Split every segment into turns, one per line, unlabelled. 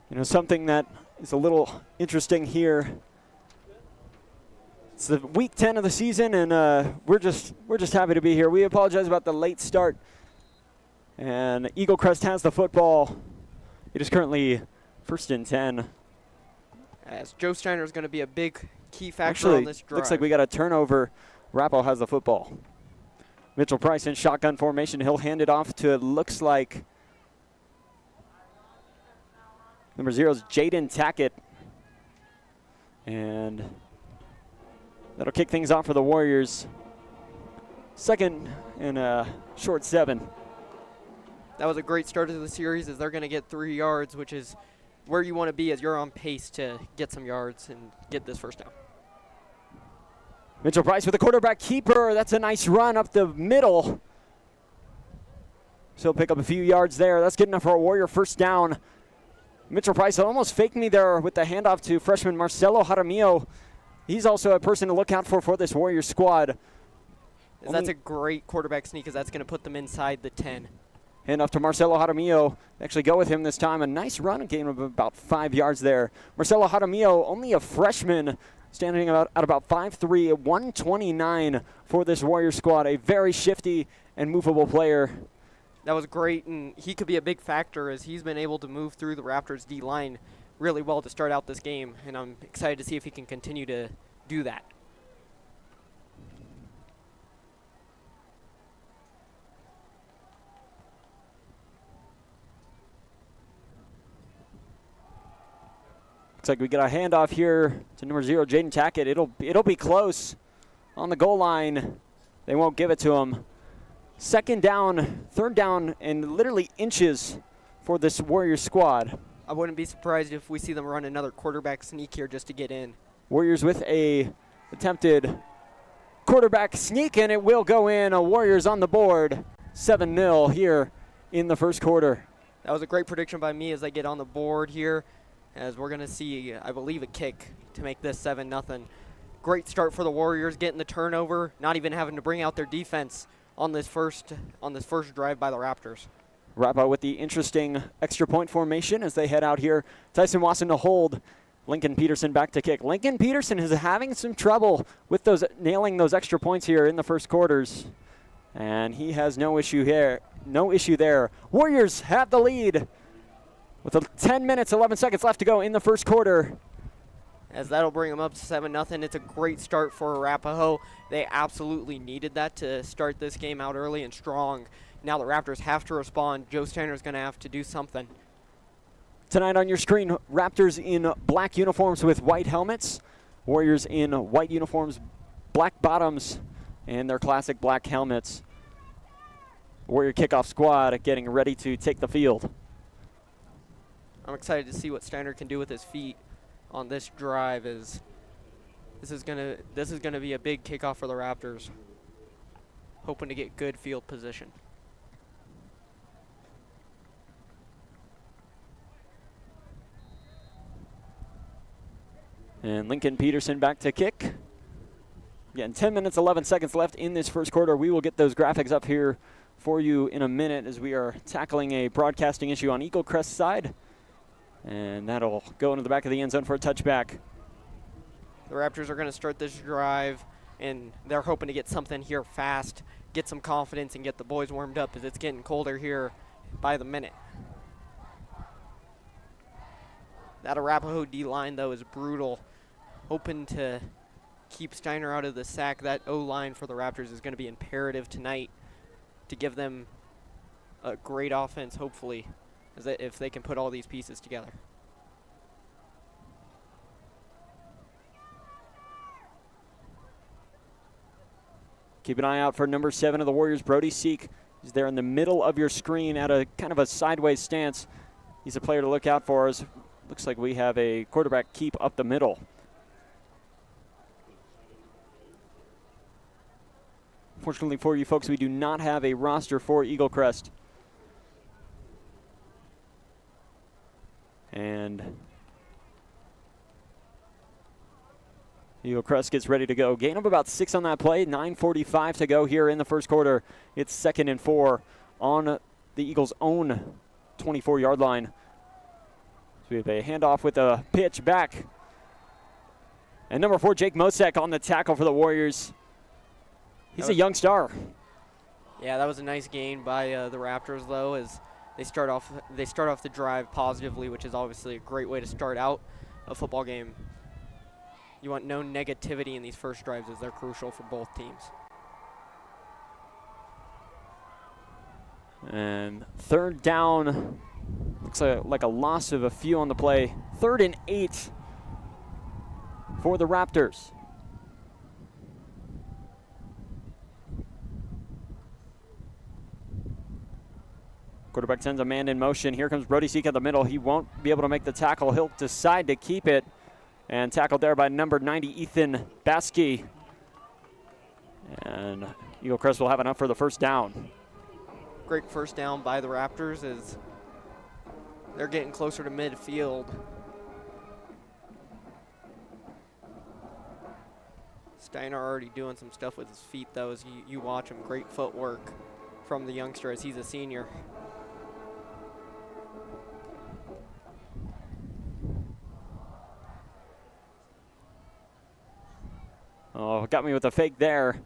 You know, something that is a little interesting here. It's the week 10 of the season, and we're just happy to be here. We apologize about the late start. And Eaglecrest has the football. It is currently 1st and 10.
As Joe Steiner is going to be a big key factor on this drive.
Looks like we got a turnover. Arapahoe has the football. Mitchell Price in shotgun formation. He'll hand it off to, it looks like, number 0 is Jaden Tackett. And that'll kick things off for the Warriors. 2nd and a short 7.
That was a great start to the series, as they're going to get 3 yards, which is where you want to be as you're on pace to get some yards and get this first down.
Mitchell Price with the quarterback keeper. That's a nice run up the middle. So he'll pick up a few yards there. That's good enough for a Warrior first down. Mitchell Price almost faked me there with the handoff to freshman Marcelo Jaramillo. He's also a person to look out for this Warrior squad.
That's a great quarterback sneak, as that's going to put them inside the 10.
Hand off to Marcelo Jaramillo. Actually go with him this time. A nice run, gain of about 5 yards there. Marcelo Jaramillo, only a freshman, standing at about 5'3", 129 for this Warrior squad. A very shifty and movable player.
That was great, and he could be a big factor, as he's been able to move through the Raptors' D-line really well to start out this game, and I'm excited to see if he can continue to do that.
Looks like we got a handoff here to number 0, Jaden Tackett. It'll be close on the goal line. They won't give it to him. 2nd down, 3rd down, and literally inches for this Warrior squad.
I wouldn't be surprised if we see them run another quarterback sneak here just to get in.
Warriors with a attempted quarterback sneak, and it will go in. A Warriors on the board, 7-0 here in the first quarter.
That was a great prediction by me as they get on the board here, as we're going to see, I believe, a kick to make this 7-0. Great start for the Warriors, getting the turnover, not even having to bring out their defense on this first drive by the Raptors.
Arapahoe with the interesting extra point formation as they head out here. Tyson Wasson to hold. Lincoln Peterson back to kick. Lincoln Peterson is having some trouble with nailing those extra points here in the first quarters. And he has no issue here. No issue there. Warriors have the lead with 10 minutes, 11 seconds left to go in the first quarter.
As that'll bring them up to 7-0. It's a great start for Arapahoe. They absolutely needed that to start this game out early and strong. Now the Raptors have to respond. Joe Steiner's going to have to do something.
Tonight on your screen, Raptors in black uniforms with white helmets. Warriors in white uniforms, black bottoms, and their classic black helmets. Warrior kickoff squad getting ready to take the field.
I'm excited to see what Steiner can do with his feet on this drive, as this is gonna be a big kickoff for the Raptors, hoping to get good field position.
And Lincoln Peterson back to kick. Again, 10 minutes, 11 seconds left in this first quarter. We will get those graphics up here for you in a minute as we are tackling a broadcasting issue on Eaglecrest's side. And that'll go into the back of the end zone for a touchback.
The Raptors are going to start this drive, and they're hoping to get something here fast, get some confidence, and get the boys warmed up, as it's getting colder here by the minute. That Arapahoe D-line, though, is brutal. Hoping to keep Steiner out of the sack. That O-line for the Raptors is going to be imperative tonight to give them a great offense, hopefully, if they can put all these pieces together.
Keep an eye out for number 7 of the Warriors, Brody Seek. He's there in the middle of your screen at a kind of a sideways stance. He's a player to look out for. Looks like we have a quarterback keep up the middle. Fortunately for you folks, we do not have a roster for Eaglecrest. And Eaglecrest gets ready to go. Gain of about 6 on that play. 9:45 to go here in the first quarter. It's 2nd and 4 on the Eagles' own 24-yard line. So we have a handoff with a pitch back. And number 4, Jake Mosek on the tackle for the Warriors. He's a young star.
Yeah, that was a nice gain by the Raptors, though, as they start off the drive positively, which is obviously a great way to start out a football game. You want no negativity in these first drives, as they're crucial for both teams.
And third down, looks like a loss of a few on the play. 3rd and 8 for the Raptors. Quarterback sends a man in motion. Here comes Brody Seek at the middle. He won't be able to make the tackle. He'll decide to keep it. And tackled there by number 90, Ethan Baskey. And Eaglecrest will have enough for the first down.
Great first down by the Raptors as they're getting closer to midfield. Steiner already doing some stuff with his feet, though, as you watch him. Great footwork from the youngster as he's a senior.
Oh, got me with a fake there.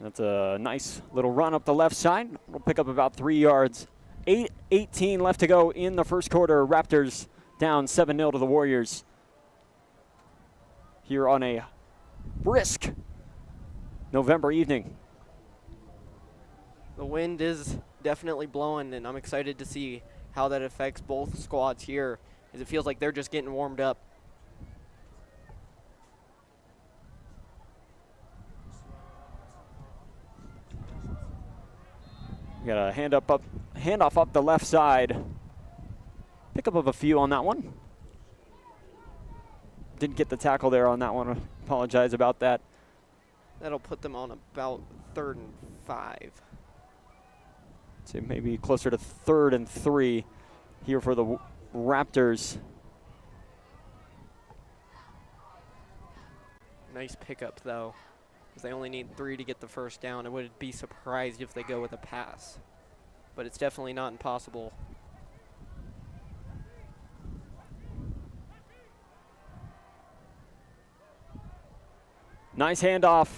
That's a nice little run up the left side. We'll pick up about 3 yards. 8:18 left to go in the first quarter. Raptors down 7-0 to the Warriors. Here on a brisk November evening.
The wind is definitely blowing, and I'm excited to see how that affects both squads here, as it feels like they're just getting warmed up.
Got a handoff up the left side. Pickup of a few on that one. Didn't get the tackle there on that one. Apologize about that.
That'll put them on about 3rd and 5.
So maybe closer to 3rd and 3 here for the Raptors.
Nice pickup, though, because they only need 3 to get the first down. I would be surprised if they go with a pass, but it's definitely not impossible.
Nice handoff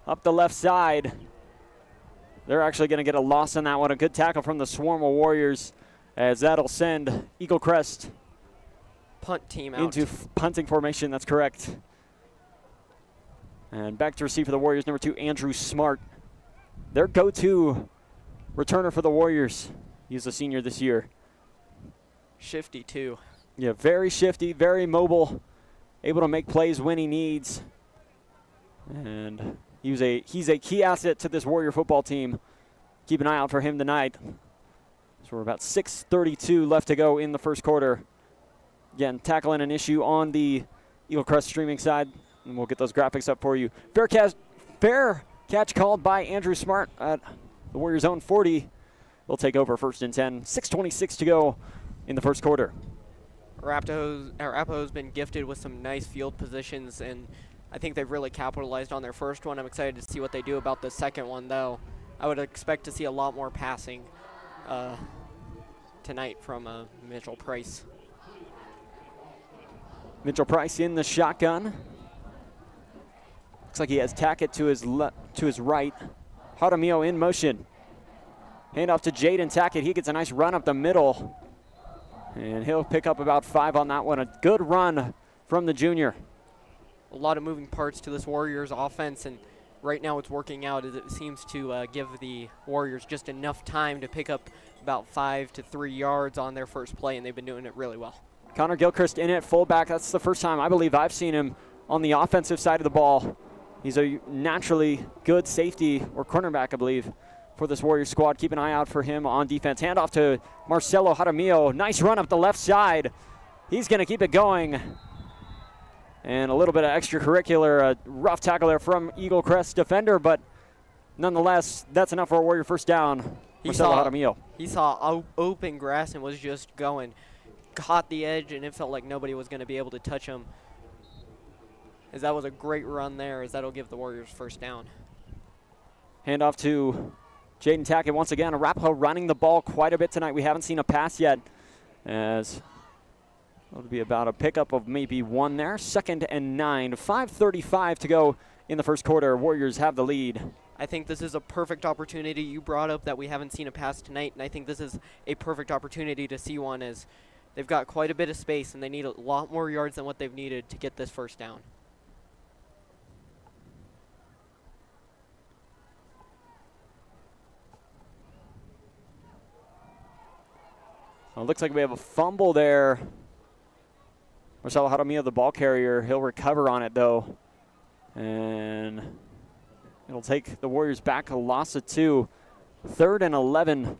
up the left side. They're actually going to get a loss on that one. A good tackle from the Swarm of Warriors, as that'll send Eaglecrest
Punt team out.
Into punting formation. That's correct. And back to receive for the Warriors, number 2, Andrew Smart. Their go-to returner for the Warriors. He's a senior this year.
Shifty, too.
Yeah, very shifty, very mobile, able to make plays when he needs. And he's a key asset to this Warrior football team. Keep an eye out for him tonight. So we're about 6:32 left to go in the first quarter. Again, tackling an issue on the Eaglecrest streaming side, and we'll get those graphics up for you. Fair catch called by Andrew Smart at the Warriors' own 40. They'll take over 1st and 10. 6:26 to go in the first quarter.
Arapahoe's been gifted with some nice field positions, and I think they've really capitalized on their first one. I'm excited to see what they do about the second one, though. I would expect to see a lot more passing tonight from Mitchell Price.
Mitchell Price in the shotgun. Looks like he has Tackett to his right. Jaramillo in motion. Hand off to Jaden Tackett. He gets a nice run up the middle. And he'll pick up about 5 on that one. A good run from the junior.
A lot of moving parts to this Warriors offense, and right now it's working out as it seems to give the Warriors just enough time to pick up about 5 to 3 yards on their first play, and they've been doing it really well.
Connor Gilchrist in at fullback. That's the first time I believe I've seen him on the offensive side of the ball. He's a naturally good safety or cornerback, I believe, for this Warriors squad. Keep an eye out for him on defense. Handoff to Marcelo Jaramillo. Nice run up the left side. He's going to keep it going. And a little bit of extracurricular, rough tackle there from Eaglecrest defender, but nonetheless, that's enough for a Warrior first down. Marcelo Jaramillo.
He saw open grass and was just going. Caught the edge, and it felt like nobody was going to be able to touch him. As that was a great run there, as that'll give the Warriors first down.
Handoff to Jaden Tackett once again. Arapahoe running the ball quite a bit tonight. We haven't seen a pass yet, as It'll be about a pickup of maybe 1 there. 2nd and 9. 5:35 to go in the first quarter. Warriors have the lead.
I think this is a perfect opportunity. You brought up that we haven't seen a pass tonight, and I think this is a perfect opportunity to see one, as they've got quite a bit of space and they need a lot more yards than what they've needed to get this first down.
Well, it looks like we have a fumble there. Marcelo Jaramillo, the ball carrier, he'll recover on it though. And it'll take the Warriors back a loss of 2. 3rd and 11.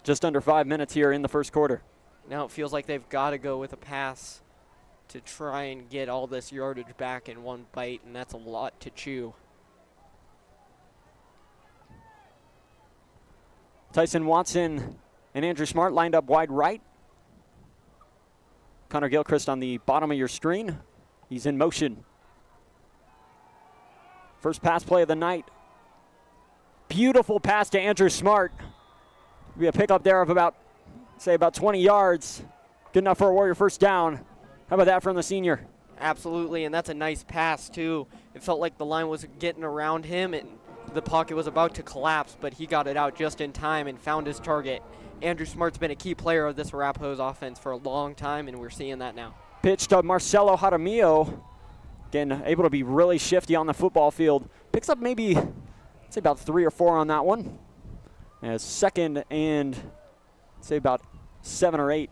Just under 5 minutes here in the first quarter.
Now it feels like they've got to go with a pass to try and get all this yardage back in one bite, and that's a lot to chew.
Tyson Watson and Andrew Smart lined up wide right. Connor Gilchrist on the bottom of your screen. He's in motion. First pass play of the night. Beautiful pass to Andrew Smart. Be a pickup there of about 20 yards. Good enough for a Warrior first down. How about that from the senior?
Absolutely, and that's a nice pass too. It felt like the line was getting around him and the pocket was about to collapse, but he got it out just in time and found his target. Andrew Smart's been a key player of this Arapahoe's offense for a long time, and we're seeing that now. Pitch
to Marcelo Jaramillo. Again, able to be really shifty on the football field. Picks up maybe, say about 3 or 4 on that one. As 2nd and, say about 7 or 8.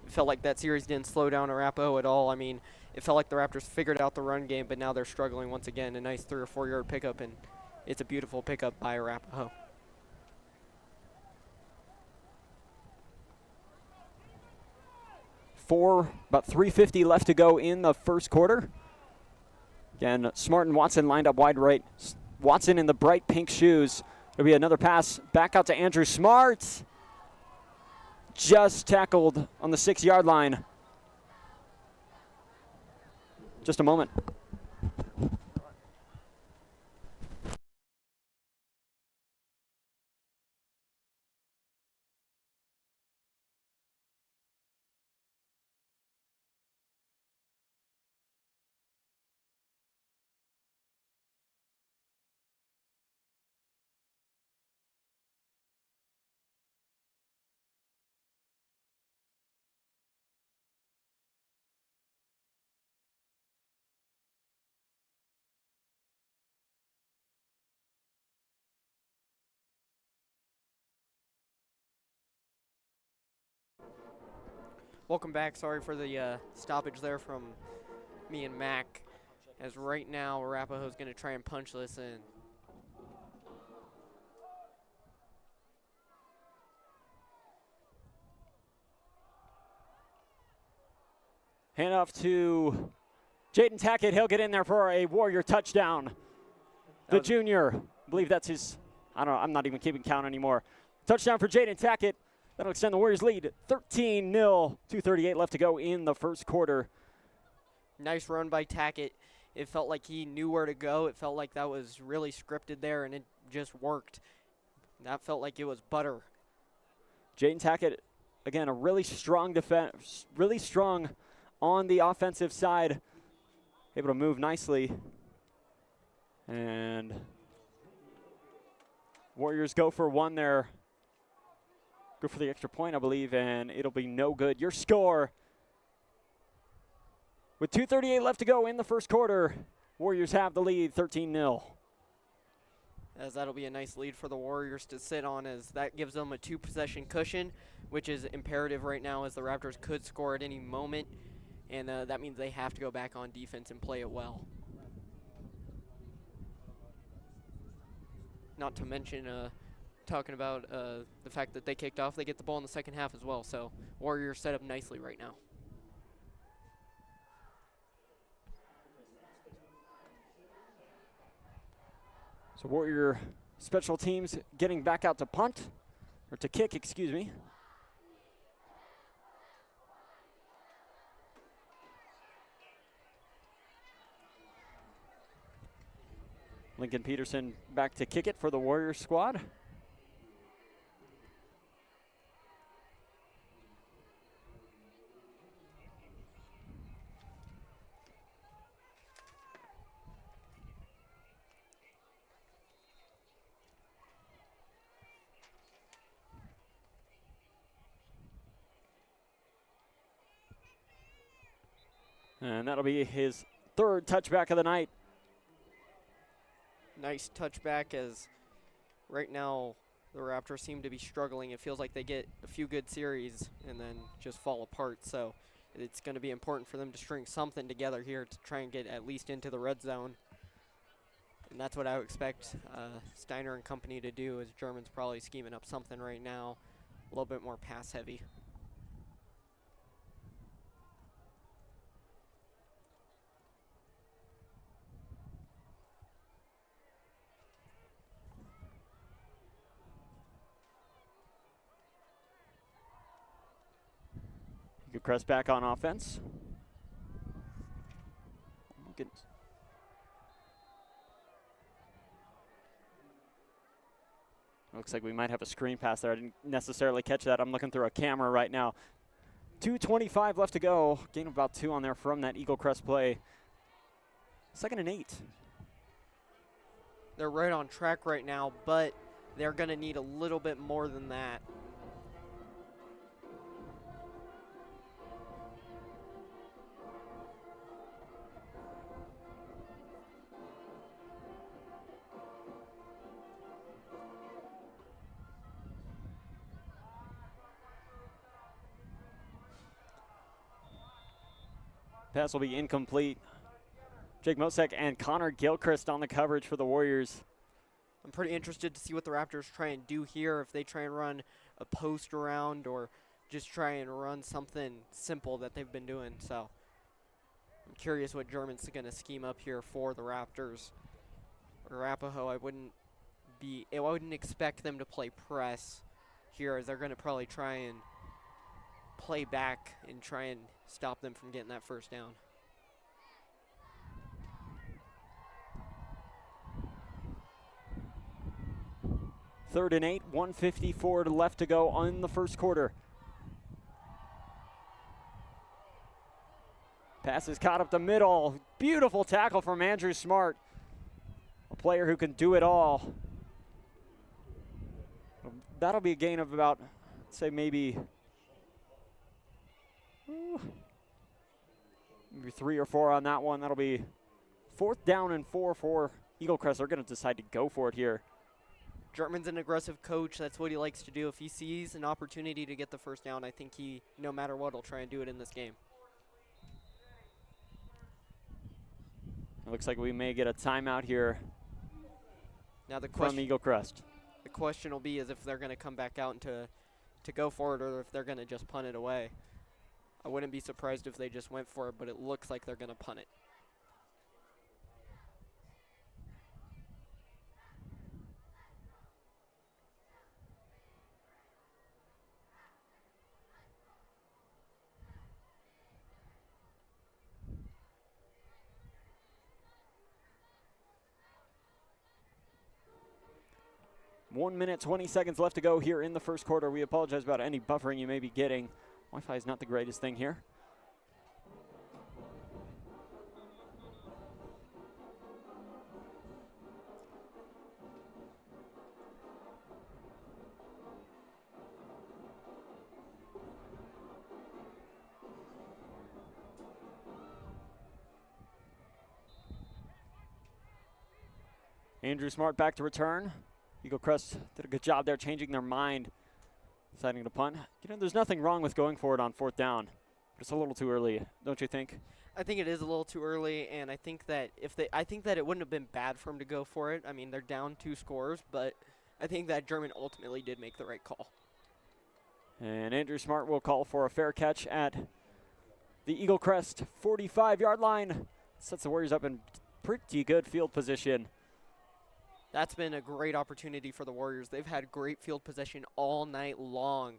It felt like that series didn't slow down Arapahoe at all. I mean, it felt like the Raptors figured out the run game, but now they're struggling once again. A nice 3 or 4 yard pickup, and it's a beautiful pickup by Arapahoe.
About 3:50 left to go in the first quarter. Again, Smart and Watson lined up wide right. Watson in the bright pink shoes. There'll be another pass back out to Andrew Smart. Just tackled on the 6-yard line. Just a moment.
Welcome back. Sorry for the stoppage there from me and Mac, as right now Arapahoe's going to try and punch this in.
Hand off to Jaden Tackett. He'll get in there for a Warrior touchdown. The junior, I believe that's his, I don't know, I'm not even keeping count anymore. Touchdown for Jaden Tackett. That'll extend the Warriors' lead, 13-0, 2:38 left to go in the first quarter.
Nice run by Tackett. It felt like he knew where to go. It felt like that was really scripted there, and it just worked. That felt like it was butter.
Jaden Tackett, again, a really strong defense, really strong on the offensive side. Able to move nicely. And Warriors go for 1 there. Go for the extra point, I believe, and it'll be no good. Your score, with 2:38 left to go in the first quarter, Warriors have the lead, 13-0.
As that'll be a nice lead for the Warriors to sit on, as that gives them a 2-possession cushion, which is imperative right now, as the Raptors could score at any moment, and that means they have to go back on defense and play it well. Not to mention talking about the fact that they kicked off, they get the ball in the second half as well. So Warriors set up nicely right now.
So Warrior special teams getting back out to punt, or to kick, excuse me. Lincoln Peterson back to kick it for the Warriors squad. And that'll be his third touchback of the night.
Nice touchback, as right now the Raptors seem to be struggling. It feels like they get a few good series and then just fall apart. So it's going to be important for them to string something together here to try and get at least into the red zone. And that's what I would expect Steiner and company to do, as German's probably scheming up something right now, a little bit more pass heavy.
Eaglecrest back on offense. Oh my goodness. Looks like we might have a screen pass there. I didn't necessarily catch that. I'm looking through a camera right now. 2:25 left to go. Gain of about 2 on there from that Eaglecrest play. 2nd and 8.
They're right on track right now, but they're going to need a little bit more than that.
Pass will be incomplete. Jake Mosek and Connor Gilchrist on the coverage for the Warriors.
I'm pretty interested to see what the Raptors try and do here, if they try and run a post around or just try and run something simple that they've been doing. So I'm curious what German's going to scheme up here for the Raptors. Arapahoe, I wouldn't expect them to play press here, as they're going to probably try and play back and try and stop them from getting that first down.
Third and 8, 1:54 left to go on the first quarter. Pass is caught up the middle. Beautiful tackle from Andrew Smart, a player who can do it all. That'll be a gain of about, say, maybe 3 or 4 on that one. That'll be 4th down and 4 for Eaglecrest. They're going to decide to go for it here.
German's an aggressive coach. That's what he likes to do. If he sees an opportunity to get the first down, I think he, no matter what, will try and do it in this game.
It looks like we may get a timeout here
Now
from Eaglecrest.
The question will be is if they're going to come back out and to go for it, or if they're going to just punt it away. I wouldn't be surprised if they just went for it, but it looks like they're going to punt it.
One minute, 20 seconds left to go here in the first quarter. We apologize about any buffering you may be getting. Wi-Fi is not the greatest thing here. Andrew Smart back to return. Eaglecrest did a good job there changing their mind, deciding to punt. You know, there's nothing wrong with going for it on 4th down, but it's a little too early, don't you think?
I think it is a little too early, and I think that it wouldn't have been bad for them to go for it. I mean, they're down 2 scores, but I think that German ultimately did make the right call.
And Andrew Smart will call for a fair catch at the Eaglecrest 45-yard line. Sets the Warriors up in pretty good field position.
That's been a great opportunity for the Warriors. They've had great field possession all night long.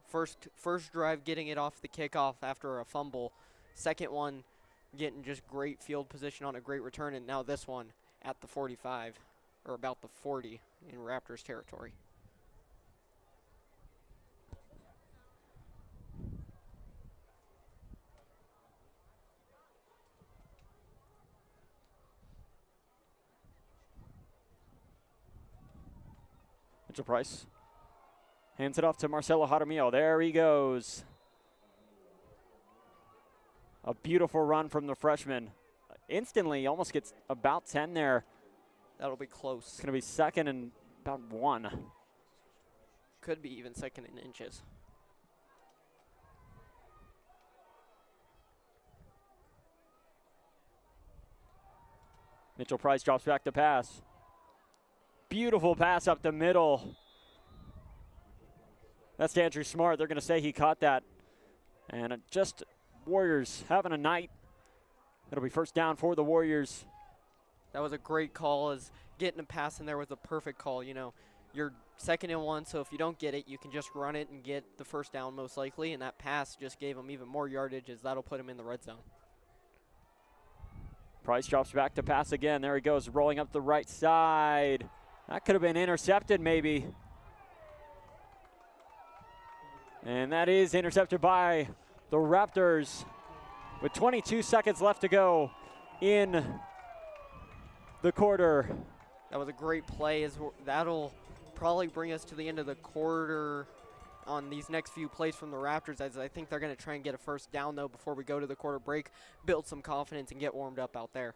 First drive getting it off the kickoff after a fumble. Second one getting just great field position on a great return. And now this one at the 45, or about the 40 in Raptors territory.
Mitchell Price hands it off to Marcelo Jaramillo. There he goes. A beautiful run from the freshman. Instantly, almost gets about 10 there.
That'll be close.
It's going to be second and about 1.
Could be even second in inches.
Mitchell Price drops back to pass. Beautiful pass up the middle. That's to Andrew Smart. They're going to say he caught that. And just Warriors having a night. It'll be first down for the Warriors.
That was a great call, as getting a pass in there was a perfect call. You know, you're second and 1, so if you don't get it, you can just run it and get the first down most likely, and that pass just gave them even more yardage, as that'll put them in the red zone.
Price drops back to pass again. There he goes, rolling up the right side. That could have been intercepted maybe. And that is intercepted by the Raptors with 22 seconds left to go in the quarter.
That was a great play, as that'll probably bring us to the end of the quarter on these next few plays from the Raptors, as I think they're going to try and get a first down, though, before we go to the quarter break, build some confidence and get warmed up out there.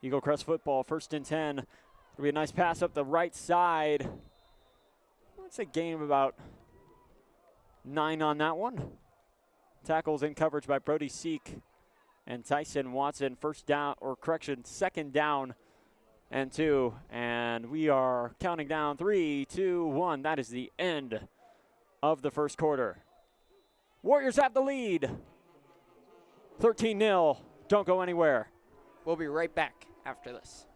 Eaglecrest football, first and 10. It'll be a nice pass up the right side. It's a gain of about 9 on that one. Tackles in coverage by Brody Seek and Tyson Watson. First down, or correction, second down and 2. And we are counting down 3, 2, 1. That is the end of the first quarter. Warriors have the lead. 13-0. Don't go anywhere.
We'll be right back after this.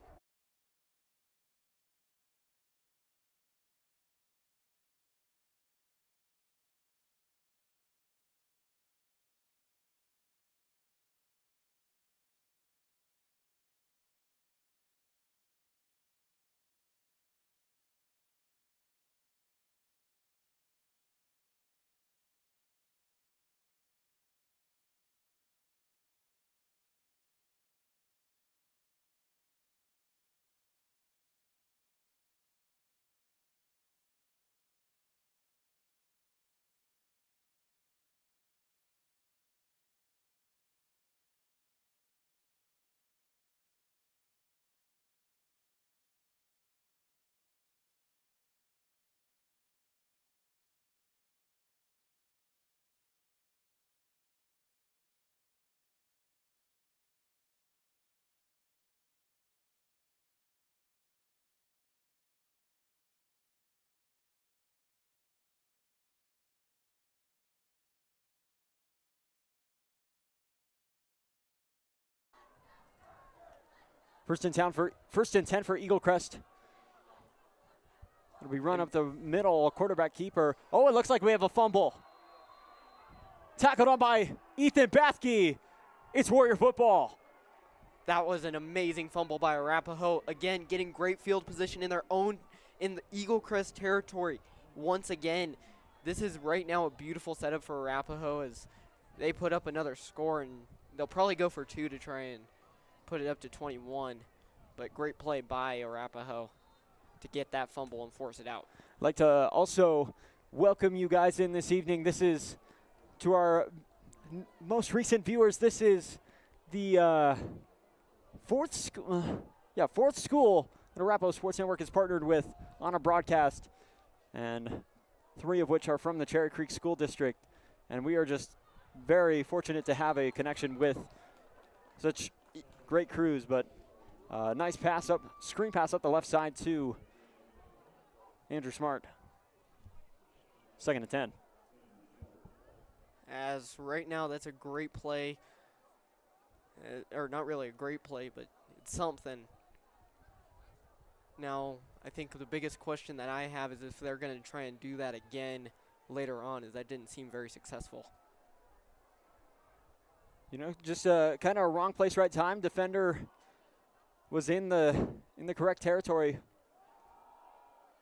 First and 10 for Eaglecrest. It'll be run up the middle, quarterback keeper. Oh, it looks like we have a fumble. Tackled on by Ethan Bathke. It's Warrior football.
That was an amazing fumble by Arapahoe. Again, getting great field position in the Eaglecrest territory. Once again, this is right now a beautiful setup for Arapahoe, as they put up another score, and they'll probably go for 2 to try and put it up to 21. But great play by Arapahoe to get that fumble and force it out.
I'd like to also welcome you guys in this evening. This is, to our most recent viewers, this is the fourth school that Arapahoe Sports Network has partnered with on a broadcast, and 3 of which are from the Cherry Creek School District. And we are just very fortunate to have a connection with such great crews. But nice pass up, screen pass up the left side to Andrew Smart. Second and 10.
As right now, that's a great play. Or not really a great play, but it's something. Now, I think the biggest question that I have is if they're going to try and do that again later on, as that didn't seem very successful.
You know, just kind of a wrong place, right time. Defender was in the correct territory.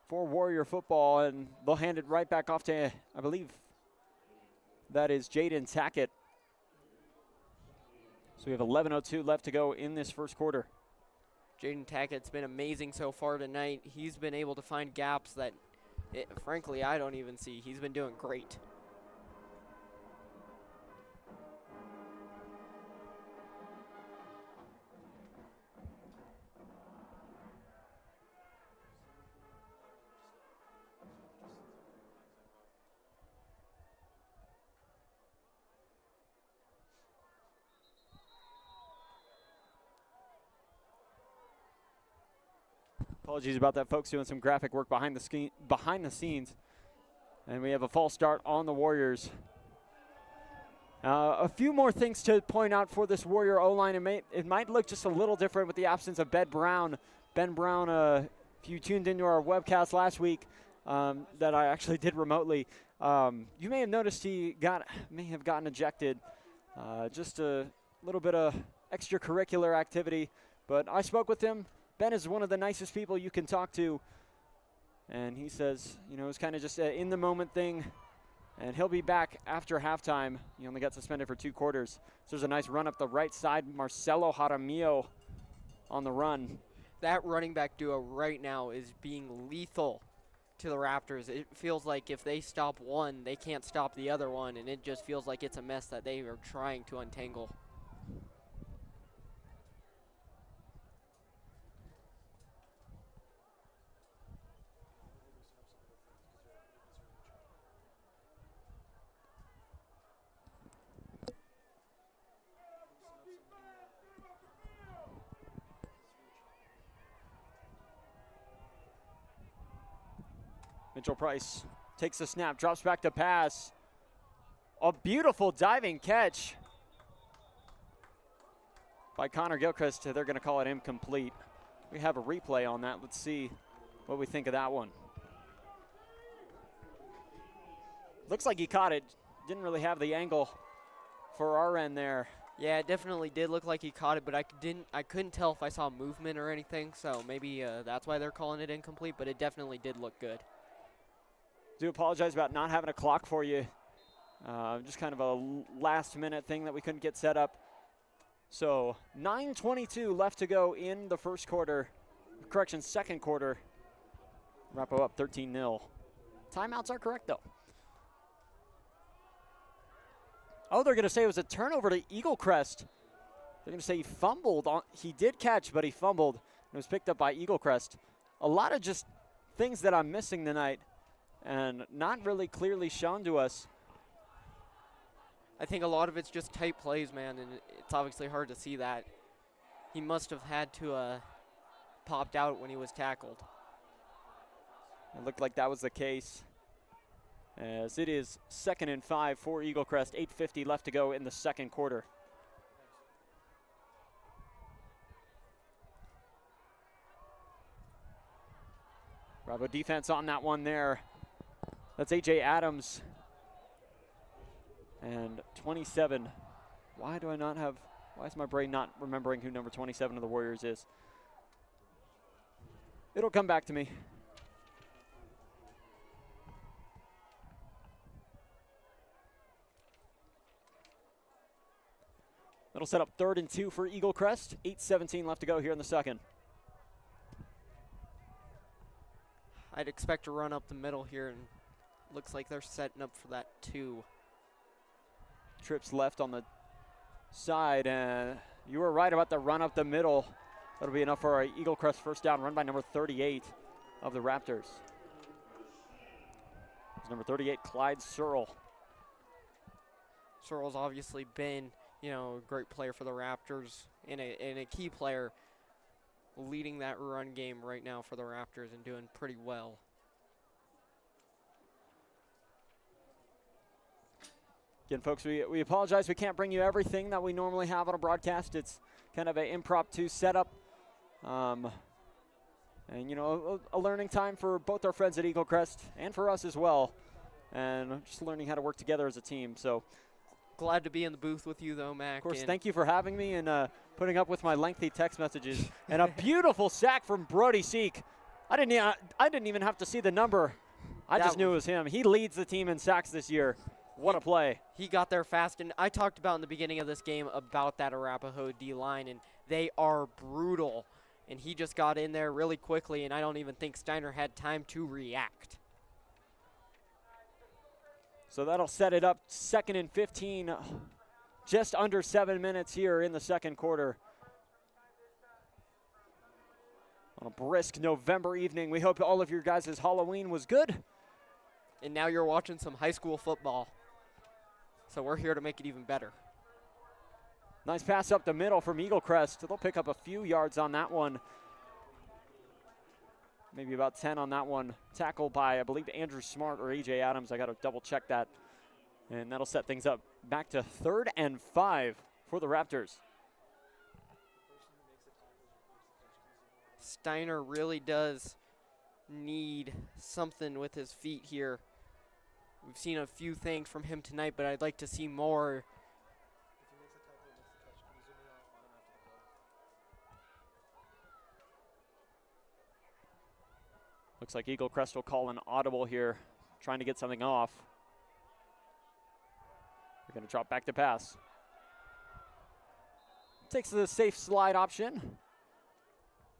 for Warrior football, and they'll hand it right back off to, I believe, that is Jaden Tackett. So we have 11:02 left to go in this first quarter.
Jaden Tackett's been amazing so far tonight. He's been able to find gaps that, frankly, I don't even see. He's been doing great.
Apologies about that, folks. Doing some graphic work behind the scenes. And we have a false start on the Warriors. A few more things to point out for this Warrior O-line. It might look just a little different with the absence of Ben Brown. Ben Brown, if you tuned into our webcast last week that I actually did remotely, you may have noticed he may have gotten ejected. Just a little bit of extracurricular activity. But I spoke with him. Ben is one of the nicest people you can talk to. And he says, you know, it's kind of just an in-the-moment thing. And he'll be back after halftime. He only got suspended for 2 quarters. So there's a nice run up the right side. Marcelo Jaramillo on the run.
That running back duo right now is being lethal to the Raptors. It feels like if they stop one, they can't stop the other one. And it just feels like it's a mess that they are trying to untangle.
Mitchell Price takes the snap, drops back to pass. A beautiful diving catch by Connor Gilchrist. They're going to call it incomplete. We have a replay on that. Let's see what we think of that one. Looks like he caught it. Didn't really have the angle for our end there.
Yeah, it definitely did look like he caught it, but I couldn't tell if I saw movement or anything, so maybe that's why they're calling it incomplete, but it definitely did look good.
Do apologize about not having a clock for you. Just kind of a last-minute thing that we couldn't get set up. So 9:22 left to go in the first quarter. Correction, second quarter. Arapahoe up 13-0. Timeouts are correct, though. Oh, they're going to say it was a turnover to Eaglecrest. They're going to say he fumbled. He did catch, but he fumbled. It was picked up by Eaglecrest. A lot of just things that I'm missing tonight and not really clearly shown to us.
I think a lot of it's just tight plays, man, and it's obviously hard to see that. He must have had to popped out when he was tackled.
It looked like that was the case. As it is 2nd and 5 for Eaglecrest, 8:50 left to go in the second quarter. Bravo defense on that one there. That's A.J. Adams. And 27. Why is my brain not remembering who number 27 of the Warriors is? It'll come back to me. That'll set up 3rd and 2 for Eaglecrest. 8:17 left to go here in the second.
I'd expect to run up the middle here, and looks like they're setting up for that too.
Trips left on the side, and you were right about the run up the middle. That'll be enough for our Eaglecrest first down, run by number 38 of the Raptors. It's number 38, Clyde Searle.
Searle's obviously been, a great player for the Raptors and a key player leading that run game right now for the Raptors and doing pretty well.
Again, folks, we apologize. We can't bring you everything that we normally have on a broadcast. It's kind of an impromptu setup. And, a learning time for both our friends at Eaglecrest and for us as well. And just learning how to work together as a team. So
glad to be in the booth with you, though, Mac.
Of course, thank you for having me and putting up with my lengthy text messages. And a beautiful sack from Brody Seek. I didn't even have to see the number. I just knew it was him. He leads the team in sacks this year. What a play.
He got there fast, and I talked about in the beginning of this game about that Arapahoe D-line, and they are brutal. And he just got in there really quickly, and I don't even think Steiner had time to react.
So that'll set it up 2nd and 15, just under 7 minutes here in the second quarter. On a brisk November evening, we hope all of your guys' Halloween was good.
And now you're watching some high school football. So we're here to make it even better.
Nice pass up the middle from Eaglecrest. They'll pick up a few yards on that one. Maybe about 10 on that one. Tackled by, I believe, Andrew Smart or A.J. Adams. I got to double check that. And that'll set things up back to 3rd and 5 for the Raptors.
Steiner really does need something with his feet here. We've seen a few things from him tonight, but I'd like to see more.
Looks like Eaglecrest will call an audible here, trying to get something off. We're going to drop back to pass. Takes the safe slide option.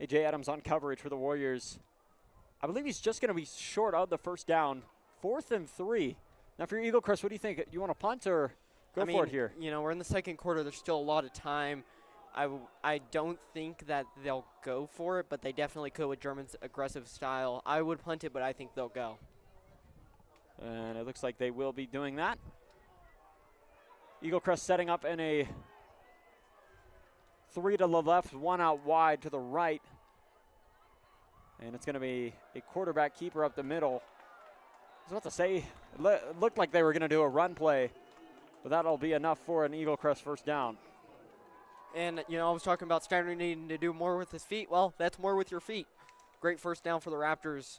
A.J. Adams on coverage for the Warriors. I believe he's just going to be short of the first down. 4th and 3. Now for your Eaglecrest, what do you think? Do you want to punt or go for it here?
You know, we're in the second quarter. There's still a lot of time. I don't think that they'll go for it, but they definitely could with German's aggressive style. I would punt it, but I think they'll go.
And it looks like they will be doing that. Eaglecrest setting up in a 3 to the left, 1 out wide to the right. And it's going to be a quarterback keeper up the middle. I was about to say, it looked like they were going to do a run play, but that'll be enough for an Eaglecrest first down.
And, you know, I was talking about Steiner needing to do more with his feet. Well, that's more with your feet. Great first down for the Raptors,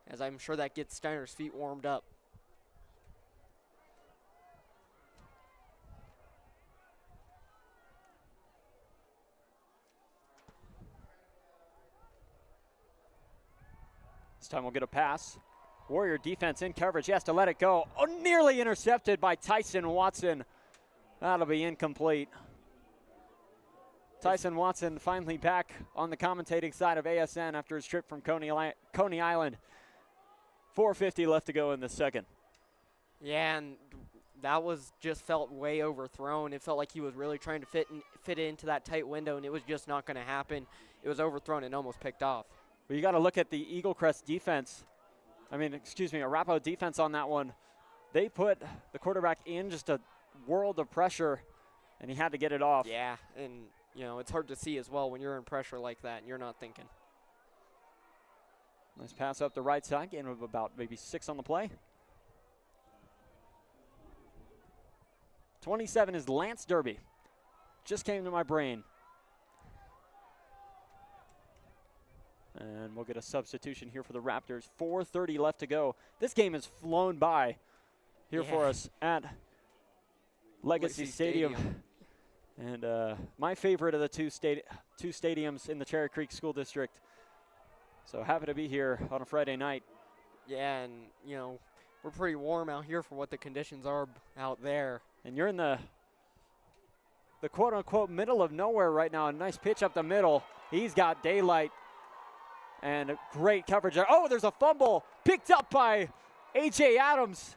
as I'm sure that gets Steiner's feet warmed up.
This time we'll get a pass. Warrior defense in coverage. He has to let it go. Oh, nearly intercepted by Tyson Watson. That'll be incomplete. Tyson Watson finally back on the commentating side of ASN after his trip from Coney Island. 4:50 left to go in the second.
Yeah, and that was just felt way overthrown. It felt like he was really trying to fit it into that tight window, and it was just not going to happen. It was overthrown and almost picked off.
Well, you got to look at the Eaglecrest defense. Arapahoe defense on that one. They put the quarterback in just a world of pressure, and he had to get it off.
Yeah, and you know, it's hard to see as well when you're in pressure like that and you're not thinking.
Nice pass up the right side, gain of about maybe 6 on the play. 27 is Lance Derby. Just came to my brain. And we'll get a substitution here for the Raptors. 4:30 left to go. This game has flown by here for us at Legacy Stadium. And my favorite of the two stadiums in the Cherry Creek School District. So happy to be here on a Friday night.
Yeah, and, you know, we're pretty warm out here for what the conditions are out there.
And you're in the quote-unquote middle of nowhere right now. A nice pitch up the middle. He's got daylight. And great coverage there. Oh, there's a fumble picked up by A.J. Adams.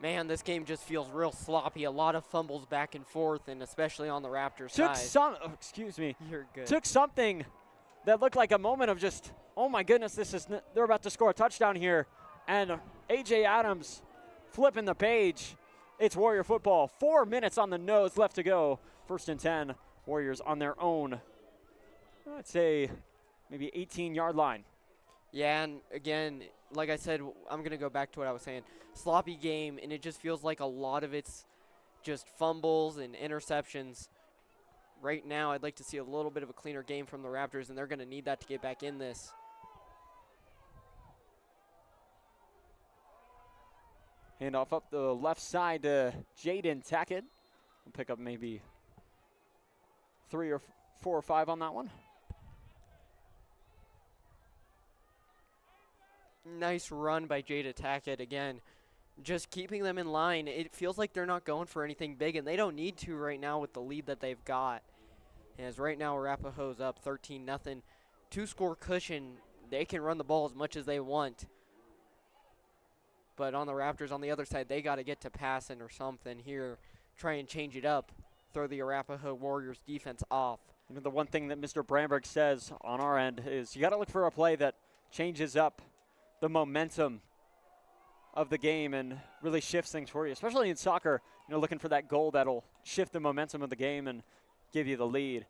Man, this game just feels real sloppy. A lot of fumbles back and forth, and especially on the Raptors side.
You're good.
Took
Took something that looked like a moment of just, oh my goodness, they're about to score a touchdown here. And A.J. Adams flipping the page. It's Warrior football. 4 minutes on the nose left to go. 1st and 10. Warriors on their own, I'd say, maybe 18-yard line.
Yeah, and again, like I said, I'm going to go back to what I was saying. Sloppy game, and it just feels like a lot of it's just fumbles and interceptions. Right now, I'd like to see a little bit of a cleaner game from the Raptors, and they're going to need that to get back in this.
Handoff up the left side to Jaden Tackett. We'll pick up maybe 3 or 4 or 5 on that one.
Nice run by Jada Tackett again. Just keeping them in line. It feels like they're not going for anything big, and they don't need to right now with the lead that they've got. As right now Arapahoe's up 13-0. 2-score cushion. They can run the ball as much as they want. But on the Raptors on the other side, they got to get to passing or something here. Try and change it up. Throw the Arapahoe Warriors defense off.
You know, the one thing that Mr. Bramberg says on our end is you got to look for a play that changes up the momentum of the game and really shifts things for you, especially in soccer. You know, looking for that goal that'll shift the momentum of the game and give you the lead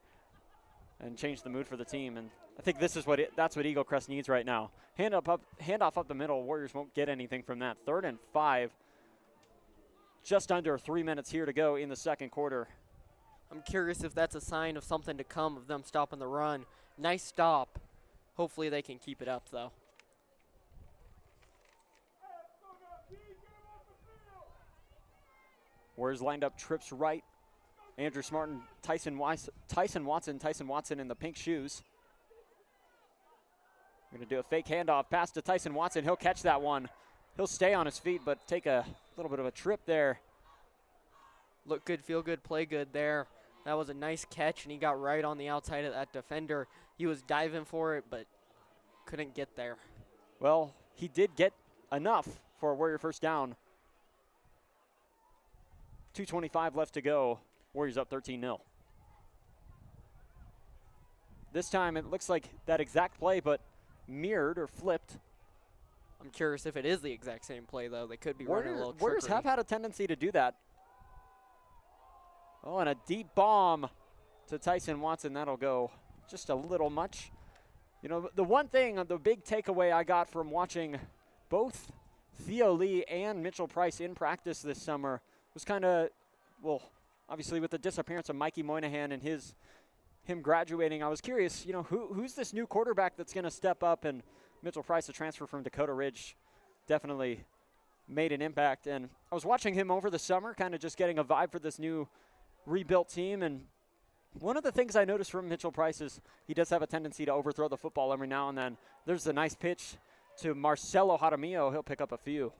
and change the mood for the team. And I think this is that's what Eaglecrest needs right now. Handoff up the middle. Warriors won't get anything from that. 3rd and 5. Just under 3 minutes here to go in the second quarter.
I'm curious if that's a sign of something to come of them stopping the run. Nice stop. Hopefully they can keep it up, though.
Warriors lined up trips right. Andrew Smart and Tyson Watson in the pink shoes. We're going to do a fake handoff pass to Tyson Watson. He'll catch that one. He'll stay on his feet, but take a little bit of a trip there.
Look good, feel good, play good there. That was a nice catch, and he got right on the outside of that defender. He was diving for it, but couldn't get there.
Well, he did get enough for a Warrior first down. 2:25 left to go. Warriors up 13-0. This time it looks like that exact play, but mirrored or flipped.
I'm curious if it is the exact same play, though. They could be running a little trickery.
Warriors have had a tendency to do that. Oh, and a deep bomb to Tyson Watson. That'll go just a little much. You know, the one thing, the big takeaway I got from watching both Theo Lee and Mitchell Price in practice this summer was kind of, well, obviously with the disappearance of Mikey Moynihan and him graduating, I was curious, you know, who's this new quarterback that's going to step up? And Mitchell Price, a transfer from Dakota Ridge, definitely made an impact. And I was watching him over the summer, kind of just getting a vibe for this new rebuilt team. And one of the things I noticed from Mitchell Price is he does have a tendency to overthrow the football every now and then. There's a nice pitch to Marcelo Jaramillo. He'll pick up a few.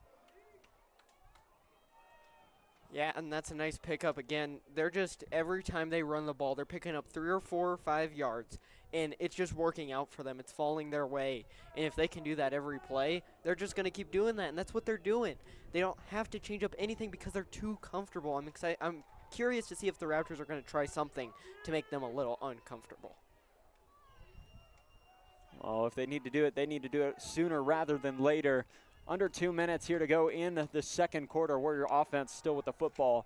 Yeah, and that's a nice pickup again. They're just, every time they run the ball, they're picking up 3 or 4 or 5 yards, and it's just working out for them. It's falling their way. And if they can do that every play, they're just going to keep doing that, and that's what they're doing. They don't have to change up anything because they're too comfortable. I'm excited. I'm curious to see if the Raptors are going to try something to make them a little uncomfortable.
Oh, if they need to do it, they need to do it sooner rather than later. Under 2 minutes here to go in the second quarter. Warrior offense still with the football.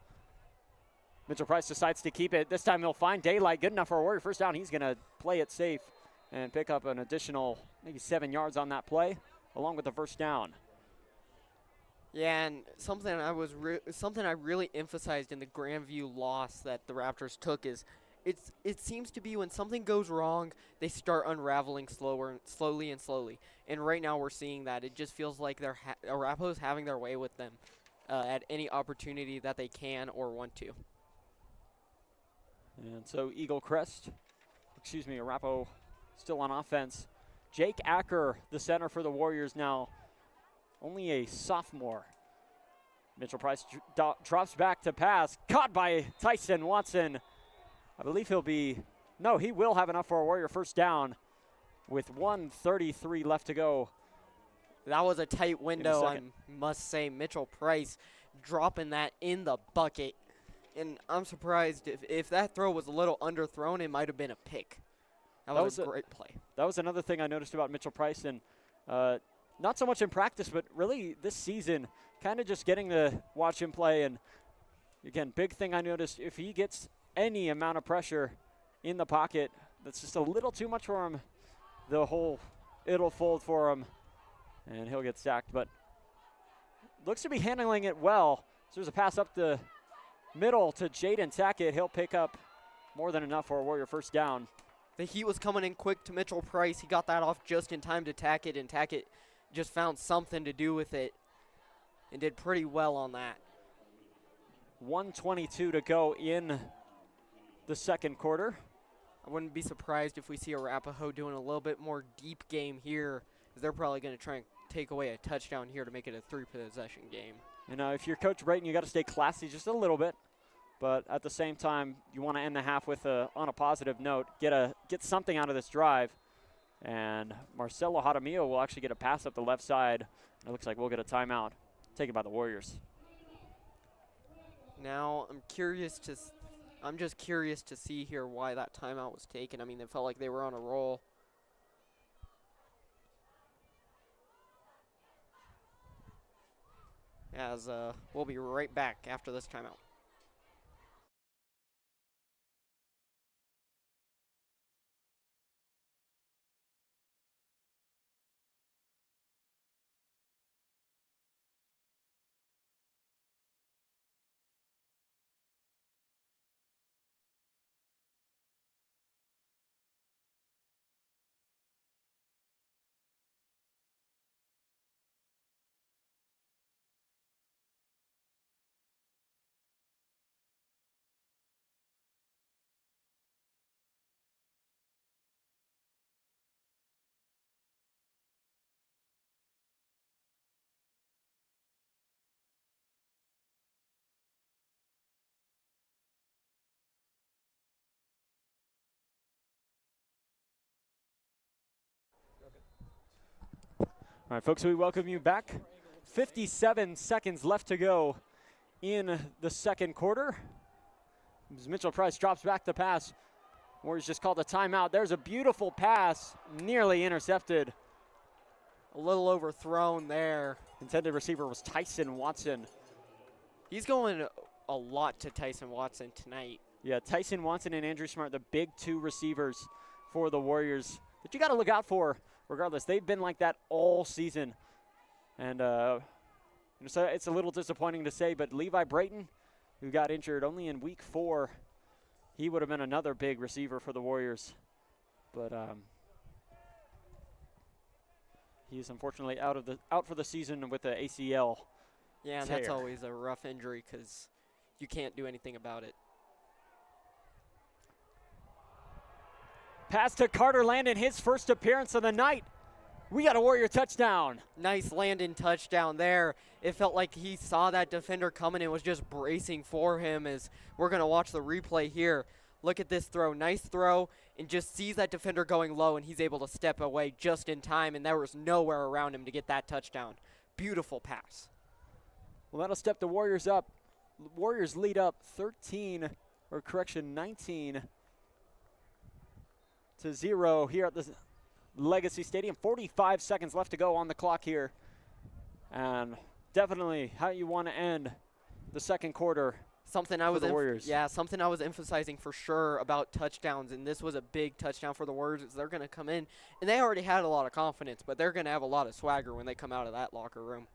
Mitchell Price decides to keep it. This time he'll find daylight. Good enough for a Warrior first down. He's going to play it safe and pick up an additional maybe 7 yards on that play, along with the first down.
Yeah, and something I really emphasized in the Grandview loss that the Raptors took is it seems to be when something goes wrong, they start unraveling slowly. And right now we're seeing that. It just feels like Arapahoe's having their way with them at any opportunity that they can or want to.
And so Arapahoe still on offense. Jake Acker, the center for the Warriors now, only a sophomore. Mitchell Price drops back to pass, caught by Tyson Watson. I believe he will have enough for a Warrior first down with 1:33 left to go.
That was a tight window, I must say. Mitchell Price dropping that in the bucket. And I'm surprised if that throw was a little underthrown, it might have been a pick. That was a great play. That
was another thing I noticed about Mitchell Price, and not so much in practice, but really this season, kind of just getting to watch him play. And again, big thing I noticed, if he gets any amount of pressure in the pocket that's just a little too much for him, it'll fold for him, and he'll get sacked. But looks to be handling it well. So there's a pass up the middle to Jaden Tackett. He'll pick up more than enough for a Warrior first down.
The heat was coming in quick to Mitchell Price. He got that off just in time to Tackett, and Tackett just found something to do with it and did pretty well on that.
1:22 to go in the second quarter.
I wouldn't be surprised if we see Arapahoe doing a little bit more deep game here, because they're probably going to try and take away a touchdown here to make it a 3-possession game.
You know, if you're Coach Brayton, you got to stay classy just a little bit. But at the same time, you want to end the half with on a positive note, get something out of this drive. And Marcelo Jaramillo will actually get a pass up the left side. It looks like we'll get a timeout taken by the Warriors.
Now I'm just curious to see here why that timeout was taken. I mean, it felt like they were on a roll. As we'll be right back after this timeout.
All right, folks, we welcome you back. 57 seconds left to go in the second quarter. As Mitchell Price drops back the pass, Warriors just called a timeout. There's a beautiful pass, nearly intercepted.
A little overthrown there.
Intended receiver was Tyson Watson.
He's going a lot to Tyson Watson tonight.
Yeah, Tyson Watson and Andrew Smart, the big two receivers for the Warriors that you got to look out for regardless. They've been like that all season. And so it's a little disappointing to say, but Levi Brayton, who got injured only in week 4, he would have been another big receiver for the Warriors. But he's unfortunately out for the season with the ACL.
Yeah, and that's always a rough injury because you can't do anything about it.
Pass to Carter Landon, his first appearance of the night. We got a Warrior touchdown.
Nice Landon touchdown there. It felt like he saw that defender coming and was just bracing for him. As we're going to watch the replay here. Look at this throw. Nice throw, and just sees that defender going low, and he's able to step away just in time, and there was nowhere around him to get that touchdown. Beautiful pass.
Well, that'll step the Warriors up. Warriors lead up 19 to 0 here at the Legacy Stadium. 45 seconds left to go on the clock here. And definitely how you want to end the second quarter. Something I was
emphasizing for sure about touchdowns, and this was a big touchdown for the Warriors. They're going to come in, and they already had a lot of confidence, but they're going to have a lot of swagger when they come out of that locker room.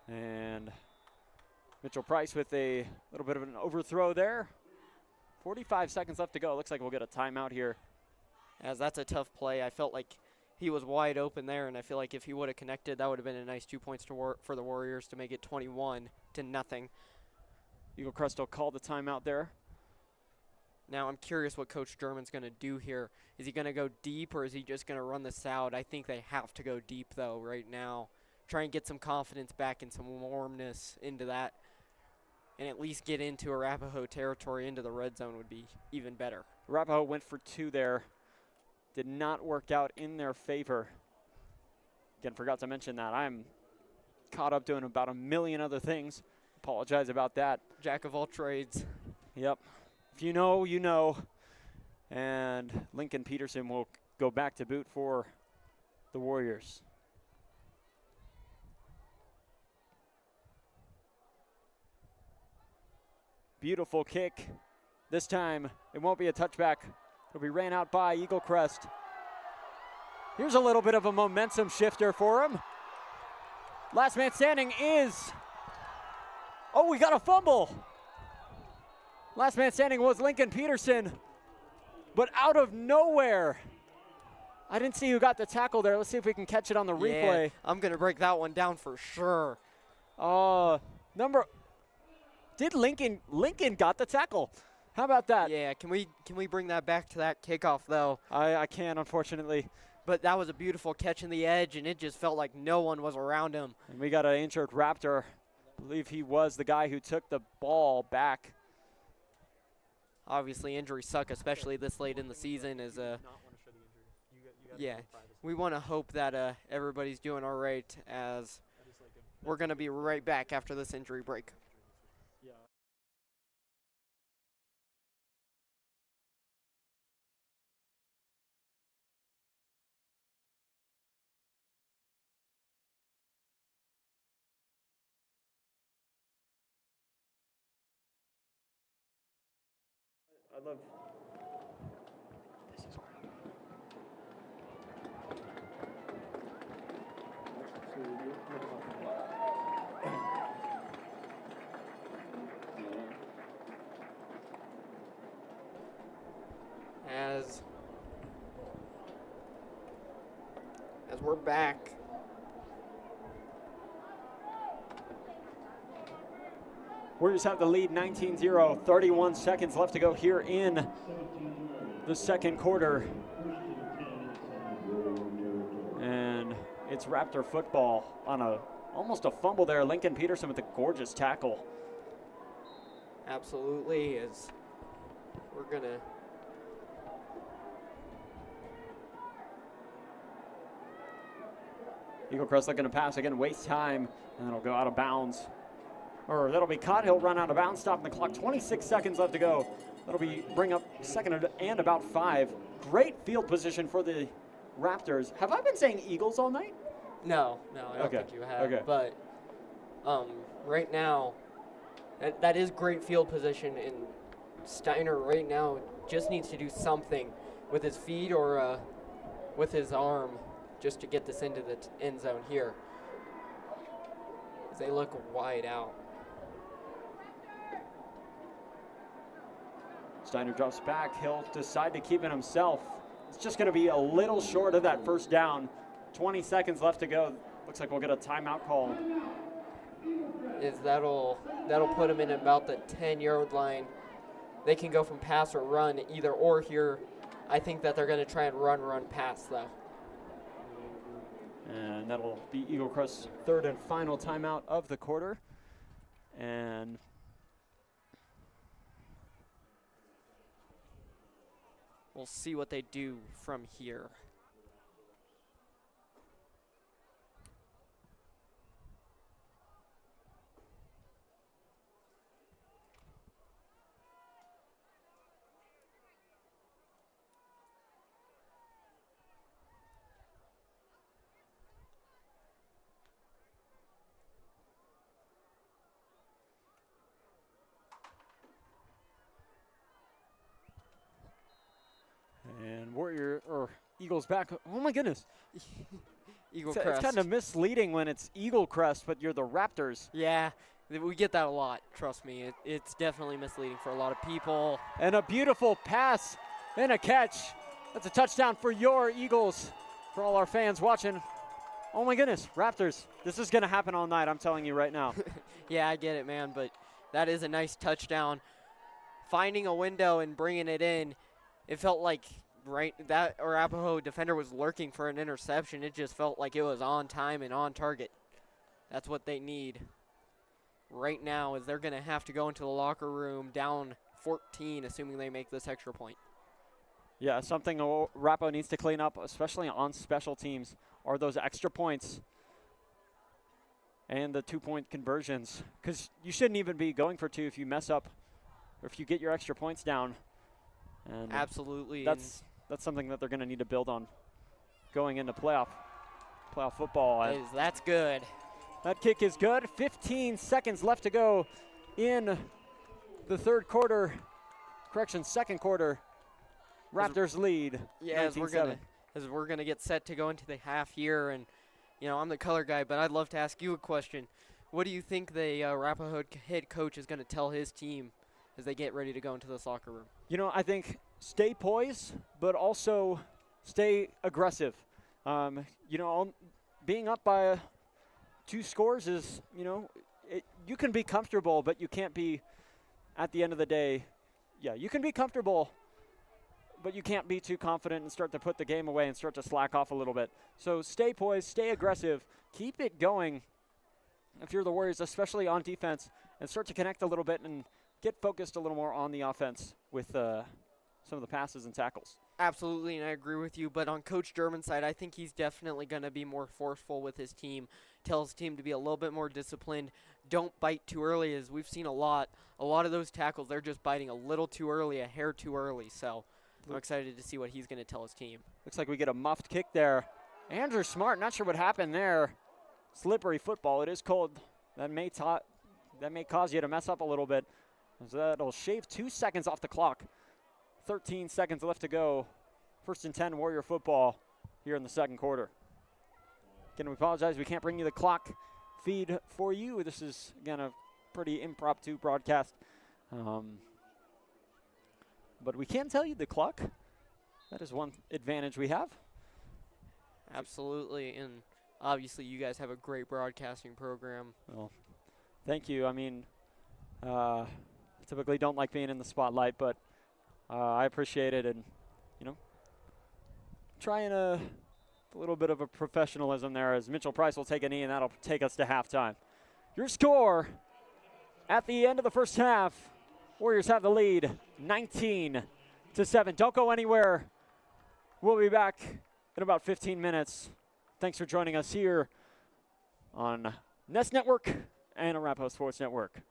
And Mitchell Price with a little bit of an overthrow there. 45 seconds left to go. Looks like we'll get a timeout here.
As that's a tough play. I felt like he was wide open there, and I feel like if he would have connected, that would have been a nice 2 points for the Warriors to make it 21-0.
Eaglecrest will call the timeout there.
Now I'm curious what Coach German's going to do here. Is he going to go deep, or is he just going to run this out? I think they have to go deep, though, right now. Try and get some confidence back and some warmness into that, and at least get into Arapahoe territory, into the red zone would be even better.
Arapahoe went for 2 there. Did not work out in their favor. Again, forgot to mention that. I'm caught up doing about a million other things. Apologize about that.
Jack of all trades.
Yep. If you know, you know. And Lincoln Peterson will go back to boot for the Warriors. Beautiful kick. This time, it won't be a touchback. It'll be ran out by Eaglecrest. Here's a little bit of a momentum shifter for him. Last man standing is... Oh, we got a fumble. Last man standing was Lincoln Peterson. But out of nowhere, I didn't see who got the tackle there. Let's see if we can catch it on the replay.
I'm going to break that one down for sure.
Did Lincoln got the tackle? How about that?
Yeah, can we bring that back to that kickoff, though?
I can't, unfortunately.
But that was a beautiful catch in the edge, and it just felt like no one was around him.
And we got an injured Raptor. I believe he was the guy who took the ball back.
Obviously, injuries suck, especially this late in the season. Yeah, we want to hope that everybody's doing all right, as we're going to be right back after this injury break.
I love.
This is where as we're back.
Warriors have the lead 19-0, 31 seconds left to go here in the second quarter. And it's Raptor football on almost a fumble there. Lincoln Peterson with a gorgeous tackle.
Absolutely, as we're going to
Eaglecrest looking to pass again, waste time, and it'll go out of bounds. Or that'll be caught. He'll run out of bounds, stopping the clock. 26 seconds left to go. That'll bring up second and about 5. Great field position for the Raptors. Have I been saying Eagles all night?
No, I don't think you have.
Okay.
But right now, that is great field position, and Steiner right now just needs to do something with his feet or with his arm just to get this into the end zone here, as they look wide out.
Steiner drops back. He'll decide to keep it himself. It's just going to be a little short of that first down. 20 seconds left to go. Looks like we'll get a timeout call.
That'll put them in about the 10-yard line. They can go from pass or run, either or here. I think that they're going to try and run pass, though.
And that'll be Eaglecrest's third and final timeout of the quarter. And
we'll see what they do from here.
And Eagles back. Oh my goodness.
Eaglecrest.
It's kind of misleading when it's Eaglecrest, but you're the Raptors.
Yeah, we get that a lot. Trust me, it's definitely misleading for a lot of people.
And a beautiful pass and a catch. That's a touchdown for your Eagles. For all our fans watching. Oh my goodness, Raptors. This is going to happen all night, I'm telling you right now.
Yeah, I get it, man, but that is a nice touchdown. Finding a window and bringing it in, it felt like that Arapahoe defender was lurking for an interception. It just felt like it was on time and on target. That's what they need right now, is they're going to have to go into the locker room down 14, assuming they make this extra point.
Yeah, something Arapahoe needs to clean up, especially on special teams, are those extra points and the two-point conversions. Because you shouldn't even be going for 2 if you mess up or if you get your extra points down. And
absolutely.
That's something that they're going to need to build on going into playoff football.
That's good.
That kick is good. 15 seconds left to go in the second quarter. Raptors lead.
Yeah, as we're gonna get set to go into the half here, and I'm the color guy, but I'd love to ask you a question. What do you think the Arapahoe head coach is going to tell his team as they get ready to go into the locker room?
I think stay poised, but also stay aggressive. Being up by 2 scores is, you can be comfortable, but you can't be, at the end of the day, yeah, you can be comfortable, but you can't be too confident and start to put the game away and start to slack off a little bit. So stay poised, stay aggressive, keep it going if you're the Warriors, especially on defense, and start to connect a little bit and get focused a little more on the offense with some of the passes and tackles.
Absolutely, and I agree with you. But on Coach German's side, I think he's definitely going to be more forceful with his team. Tell his team to be a little bit more disciplined. Don't bite too early, as we've seen a lot. A lot of those tackles, they're just biting a little too early, a hair too early. So I'm excited to see what he's going to tell his team.
Looks like we get a muffed kick there. Andrew Smart, not sure what happened there. Slippery football. It is cold. That may cause you to mess up a little bit. So that'll shave 2 seconds off the clock. 13 seconds left to go. 1st and 10 Warrior football here in the second quarter. Again, we apologize. We can't bring you the clock feed for you. This is, again, a pretty impromptu broadcast. But we can tell you the clock. That is one advantage we have.
Absolutely, and obviously you guys have a great broadcasting program.
Well, thank you. I mean, I typically don't like being in the spotlight, but I appreciate it, and, you know, trying a little bit of a professionalism there as Mitchell Price will take a knee, and that'll take us to halftime. Your score at the end of the first half, Warriors have the lead, 19-7. Don't go anywhere. We'll be back in about 15 minutes. Thanks for joining us here on Nest Network and Arapahoe Sports Network.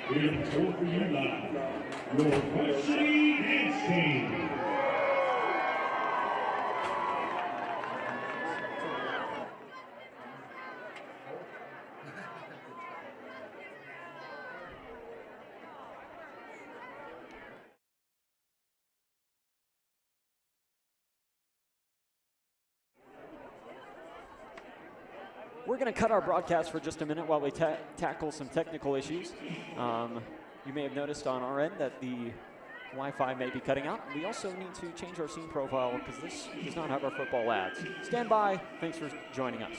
Here to for you live, your varsity dance team.
We're going to cut our broadcast for just a minute while we tackle some technical issues. You may have noticed on our end that the Wi-Fi may be cutting out. We also need to change our scene profile because this does not have our football ads. Stand by. Thanks for joining us.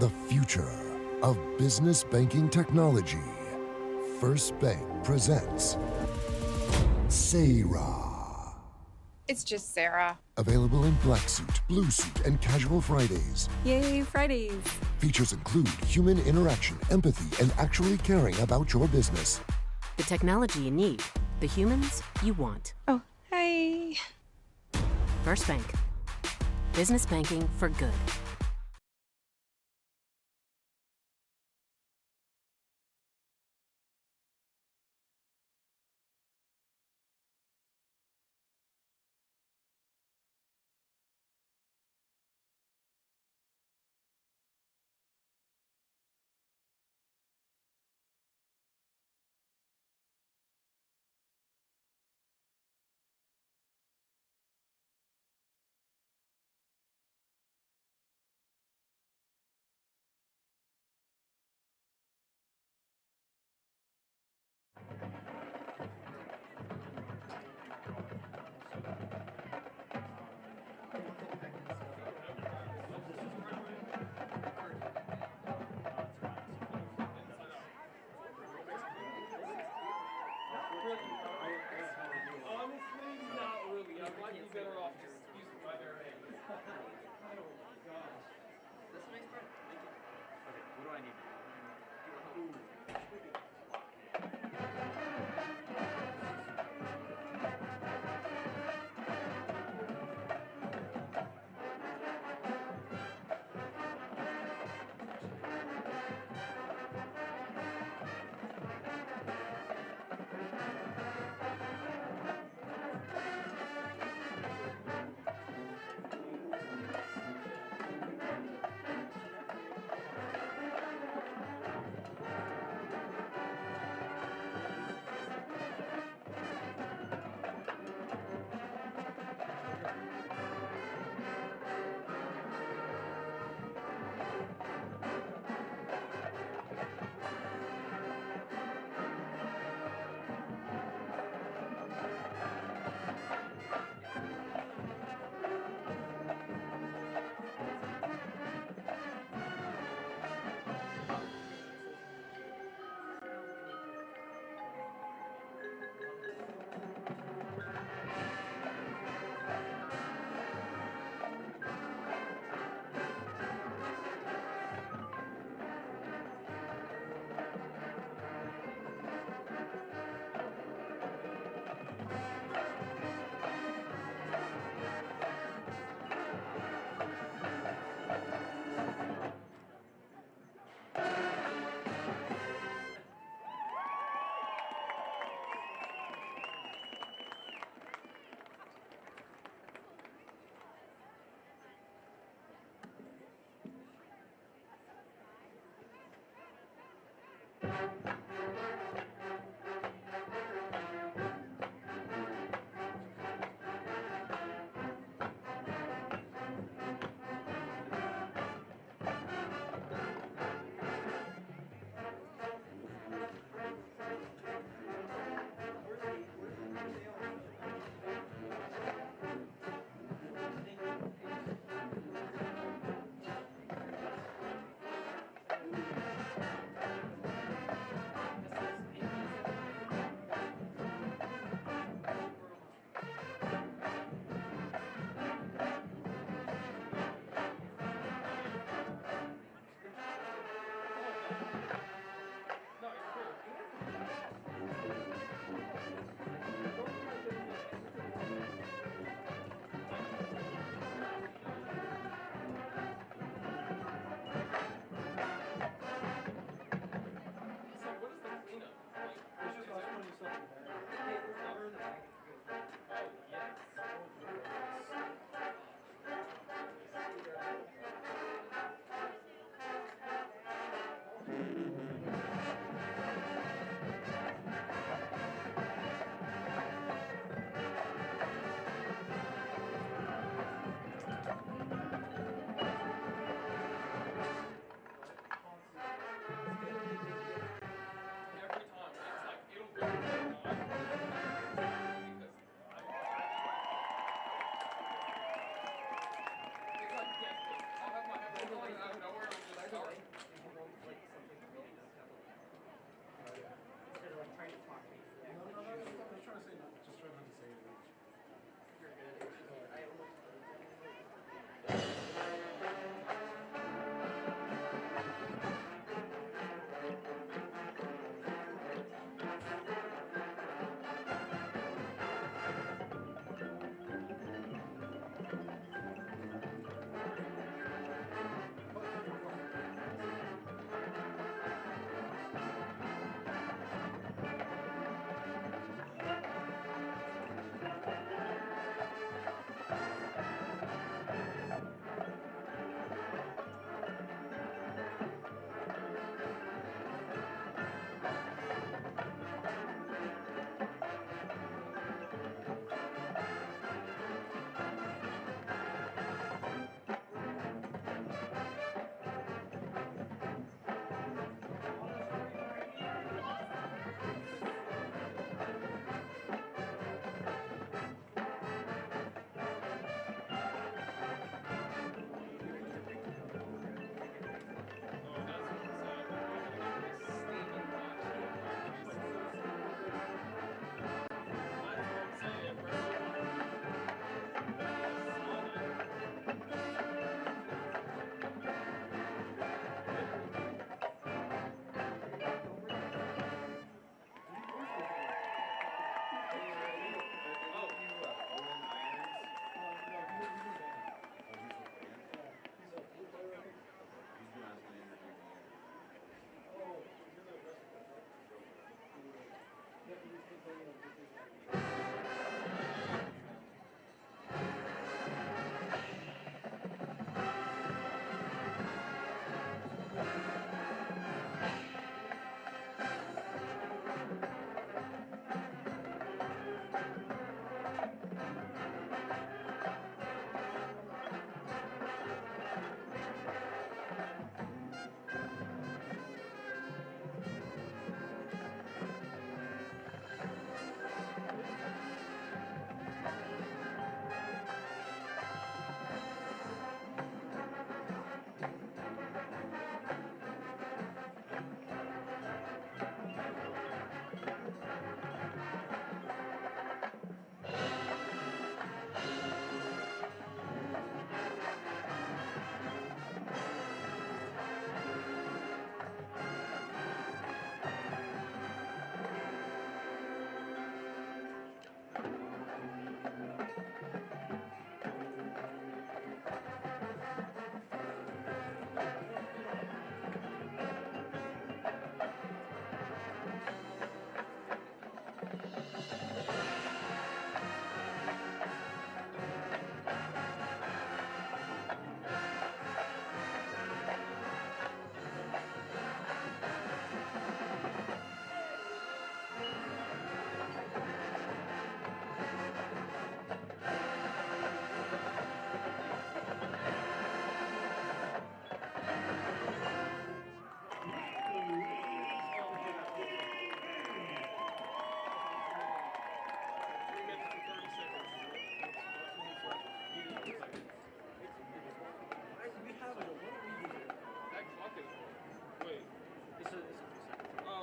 The future of business banking technology. First Bank presents Sarah.
It's just Sarah.
Available in black suit, blue suit, and casual Fridays.
Yay, Fridays.
Features include human interaction, empathy, and actually caring about your business.
The technology you need, the humans you want.
Oh, hi.
First Bank. Business banking for good.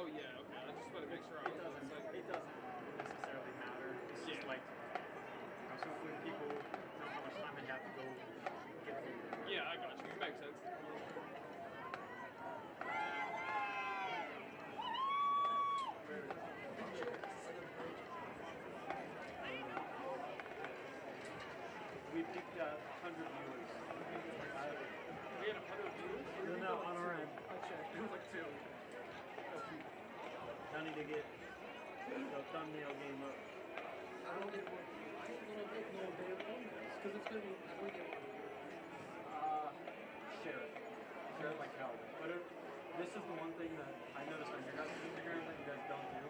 Oh yeah, okay. I just want to make sure I was on the site.
It doesn't necessarily matter. It's just like, so when people know how much time they have to go get food.
Yeah, I got you. It makes sense.
We picked 100 viewers.
We had 100 viewers?
No, on our end. I checked. It was like 2. I need to get the thumbnail game up.
I don't get one. I ain't gonna make no damn thumbnails because it's gonna be. I don't get one.
Share it. Share it like hell. But this is the one thing that I noticed on your guys' Instagram that you guys don't do.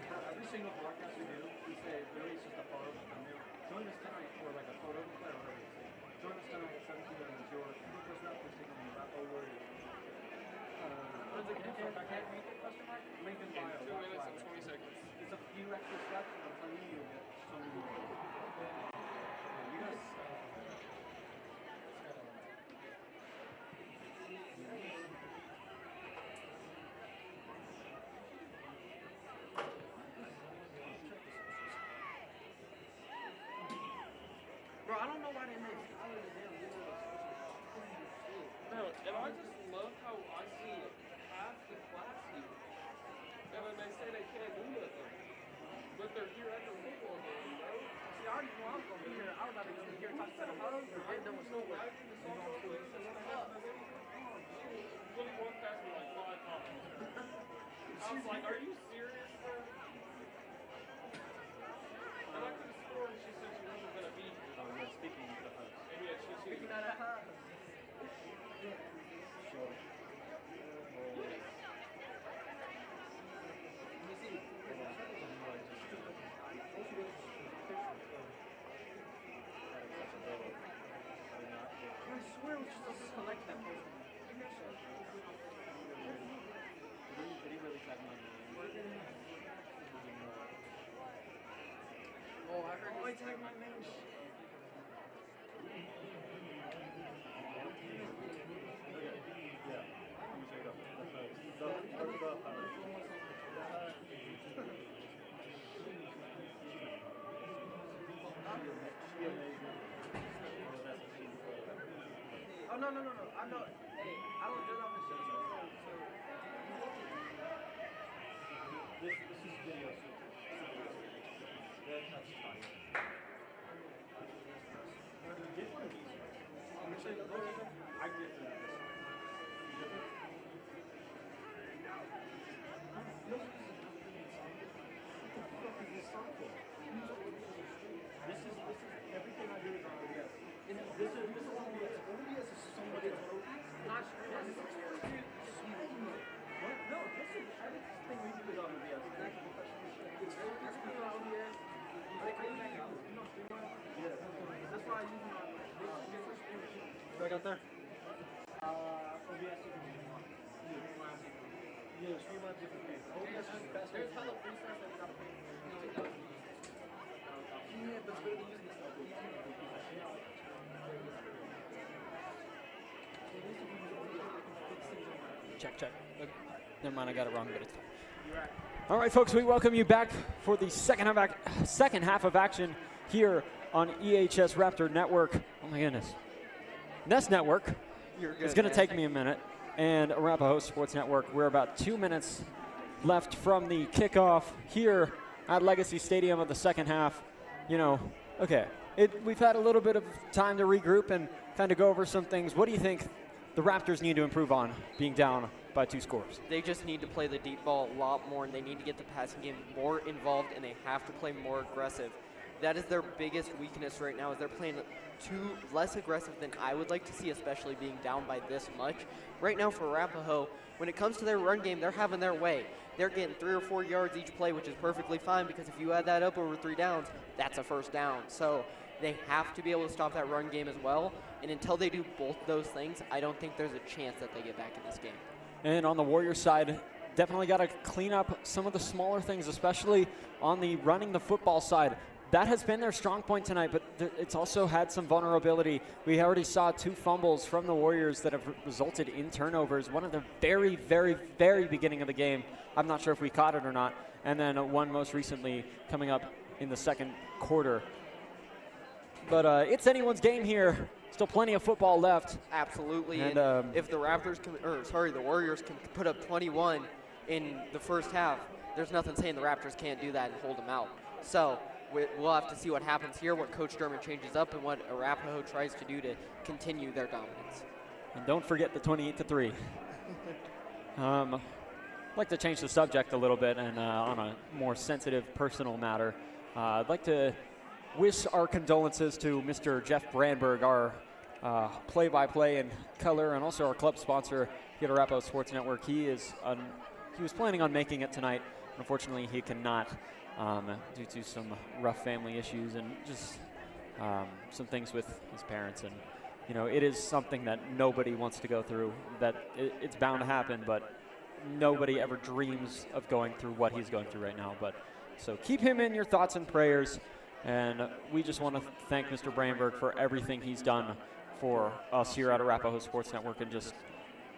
For every single broadcast we do, we say really it's just a photo of the thumbnail. Join us tonight, or like a photo of the player, whatever you say. Join us tonight at 7 p.m. as your Eaglecrest Raptors taking on the Arapahoe Warrior. What's it? I can't make it, question mark? Link in bio.
2 minutes and 20 seconds.
It's a few extra steps, and I'm telling you, you'll get so many more. You guys. Bro, I don't know why they make Skylar the damn leader of
No, and I just love how I see half the class here. And then they say they can't do nothing. But they're here at the football game, bro.
See, I already knew I was going to be here. I was about to go here talk to the hugs or get done with school.
I did the softball game since I had my baby. Willie walked past me like 5 times. I was like, are you serious, bro? And I could have sworn she said she wasn't going to be here.
Oh, yeah, speaking of the hugs.
And yet she's here.
Speaking of the hugs. Sure.
Yes.
Let me see. I swear it was just a select that posted. Did he really tag my name?
Oh, I heard.
Oh, I tagged my name. Yeah. Let me check it Oh, no. I know. Hey, I don't do nothing. So this is video. That's fine. Get one of these. I'm sure I get this. What the fuck is this something. This is everything I do is on OBS. And this is OBS. OBS is somebody not what? No, this is everything we do is on OBS. It's pure OBS. That's why I use it on right out there. OBS you can use one. Yeah, Streamlabs different things. OBS is best. There's hella free stuff that we gotta pay. Yeah, but it's better than using this stuff.
Check. Never mind, I got it wrong, but it's fine. All right, folks, we welcome you back for the second half of action here on EHS Raptor Network. Oh my goodness. Nest Network. It's going to take me a minute. And Arapahoe Sports Network. We're about 2 minutes left from the kickoff here at Legacy Stadium of the second half. You know, okay, we've had a little bit of time to regroup and kind of go over some things. What do you think the Raptors need to improve on being down by 2 scores?
They just need to play the deep ball a lot more, and they need to get the passing game more involved, and they have to play more aggressive. That is their biggest weakness right now, is they're playing less aggressive than I would like to see, especially being down by this much. Right now for Arapahoe, when it comes to their run game, they're having their way. They're getting 3 or 4 yards each play, which is perfectly fine, because if you add that up over 3 downs, that's a first down. So they have to be able to stop that run game as well, and until they do both those things, I don't think there's a chance that they get back in this game.
And on the Warriors side, definitely got to clean up some of the smaller things, especially on the running the football side. That has been their strong point tonight, but it's also had some vulnerability. We already saw 2 fumbles from the Warriors that have resulted in turnovers. One at the very, very, very beginning of the game. I'm not sure if we caught it or not. And then one most recently coming up in the second quarter. But it's anyone's game here. Still plenty of football left.
Absolutely. And if the the Warriors can put up 21 in the first half, there's nothing saying the Raptors can't do that and hold them out. So we'll have to see what happens here, what Coach Dermott changes up, and what Arapahoe tries to do to continue their dominance.
And don't forget the 28-3. I'd like to change the subject a little bit and on a more sensitive personal matter. I'd like to wish our condolences to Mr. Jeff Brandberg, our play-by-play and color, and also our club sponsor here at Arapahoe Sports Network. He was planning on making it tonight. Unfortunately, he cannot due to some rough family issues and just some things with his parents. And, you know, it is something that nobody wants to go through, that it's bound to happen, but nobody ever dreams of going through what he's going through right now. But so keep him in your thoughts and prayers. And we just want to thank Mr. Brandberg for everything he's done for us here at Arapahoe Sports Network, and just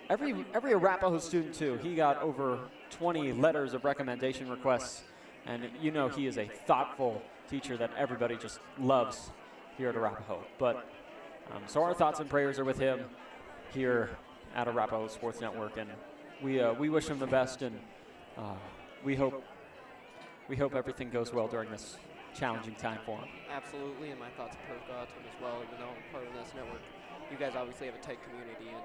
every Arapahoe student too. He got over 20 letters of recommendation requests, and you know he is a thoughtful teacher that everybody just loves here at Arapahoe. But so our thoughts and prayers are with him here at Arapahoe Sports Network, and we wish him the best, and we hope everything goes well during this challenging time for him.
Absolutely, and my thoughts go out to him as well, even though I'm part of this network. You guys obviously have a tight community, and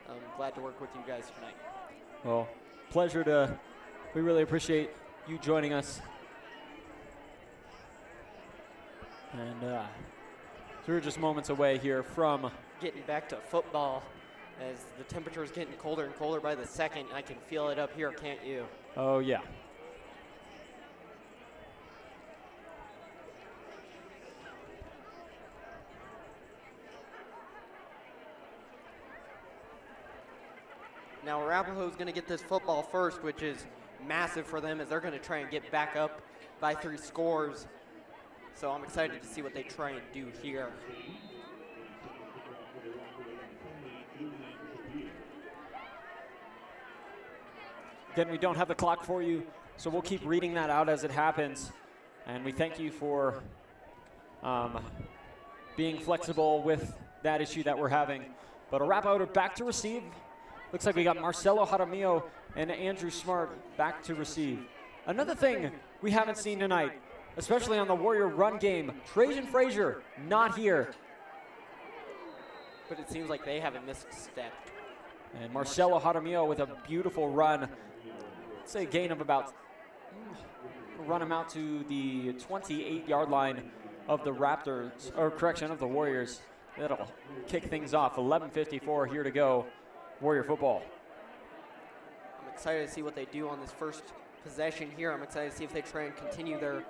I'm glad to work with you guys tonight.
Well, we really appreciate you joining us. And so we're just moments away here from
getting back to football, as the temperature is getting colder and colder by the second. I can feel it up here, can't you?
Oh, yeah.
Now Arapahoe is going to get this football first, which is massive for them, as they're going to try and get back up by 3 scores. So I'm excited to see what they try and do here.
Again, we don't have the clock for you, so we'll keep reading that out as it happens. And we thank you for being flexible with that issue that we're having. But Arapahoe are back to receive. Looks like we got Marcelo Jaramillo and Andrew Smart back to receive. Another thing we haven't seen tonight, especially on the Warrior run game, Trajan Frazier not here.
But it seems like they haven't missed a step.
And Marcelo Jaramillo with a beautiful run. Let's say a gain of about run him out to the 28-yard line of the Raptors, or correction, of the Warriors. That'll kick things off. 11:54 here to go. Warrior football.
I'm excited to see what they do on this first possession here. I'm excited to see if they try and continue their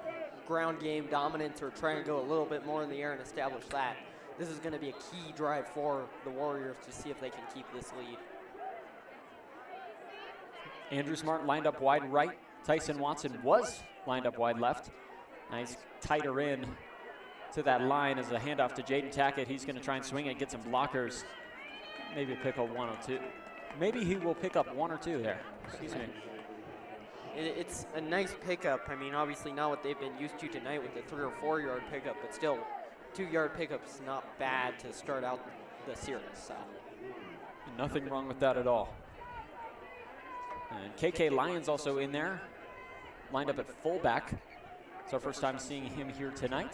ground game dominance or try and go a little bit more in the air and establish that. This is going to be a key drive for the Warriors to see if they can keep this lead.
Andrew Smart lined up wide right. Tyson Watson was lined up wide left. Nice tighter in to that line as a handoff to Jaden Tackett. He's going to try and swing it, get some blockers. Maybe pick up one or two. Maybe he will pick up one or two there. Excuse me.
It's a nice pickup. I mean, obviously not what they've been used to tonight with the 3 or 4 yard pickup, but still 2-yard pickup is not bad to start out the series. So
nothing wrong with that at all. And KK Lyons also in there, lined up at fullback. It's our first time seeing him here tonight.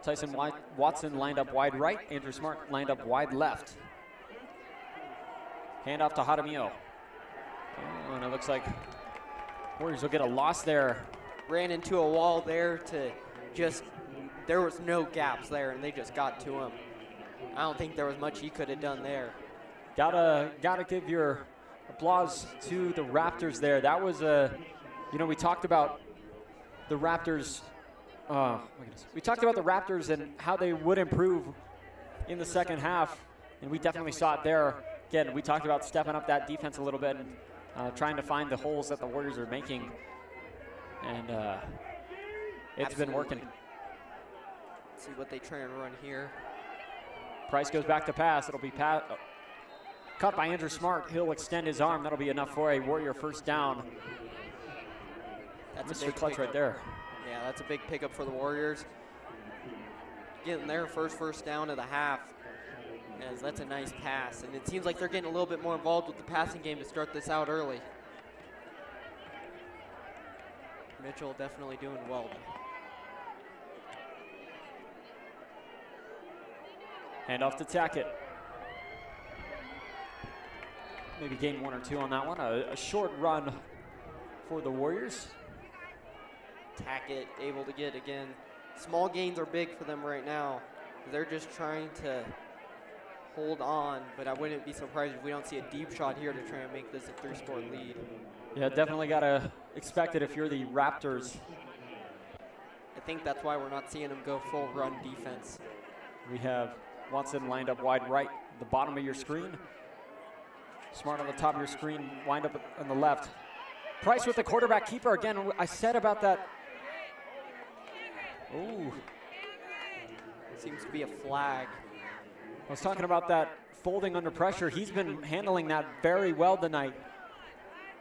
Tyson Watson lined up wide right. Andrew Smart lined up wide left. Handoff to Jaramillo. Oh, and it looks like Warriors will get a loss there.
Ran into a wall there to just, there was no gaps there and they just got to him. I don't think there was much he could have done there.
Gotta give your applause to the Raptors there. That was we talked about the Raptors. We talked about the Raptors and how they would improve in the second half, and we definitely saw it there. Again, we talked about stepping up that defense a little bit and trying to find the holes that the Warriors are making, and it's been working.
Let's see what they try and run here.
Price goes back to pass. It'll be caught by Andrew Smart. He'll extend his arm. That'll be enough for a Warrior first down.
That's
Mr.
a big
Clutch
pickup
right there.
Yeah, that's a big pickup for the Warriors. Getting their first down of the half, as that's a nice pass. And it seems like they're getting a little bit more involved with the passing game to start this out early. Mitchell definitely doing well.
Hand off to Tackett. Maybe gain 1 or 2 on that one. A short run for the Warriors.
Tackett able to get, again, small gains are big for them right now. They're just trying to hold on, but I wouldn't be surprised if we don't see a deep shot here to try and make this a 3-score lead.
Yeah, definitely got to expect it if you're the Raptors.
I think that's why we're not seeing them go full run defense.
We have Watson lined up wide right, the bottom of your screen. Smart on the top of your screen, lined up on the left. Price with the quarterback keeper again. I said about that. Ooh.
Seems to be a flag.
I was talking about that folding under pressure. He's been handling that very well tonight.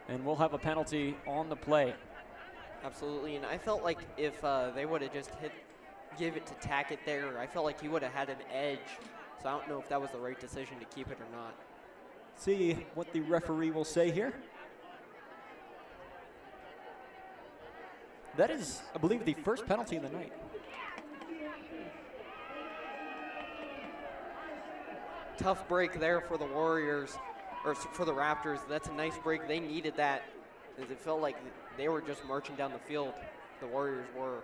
And we'll have a penalty on the play.
Absolutely, and I felt like if they would have just give it to Tackett there, I felt like he would have had an edge. So I don't know if that was the right decision to keep it or not.
See what the referee will say here. That is, I believe, the first penalty of the night.
Tough break there for the Warriors, or for the Raptors. That's a nice break. They needed that, as it felt like they were just marching down the field. The Warriors were.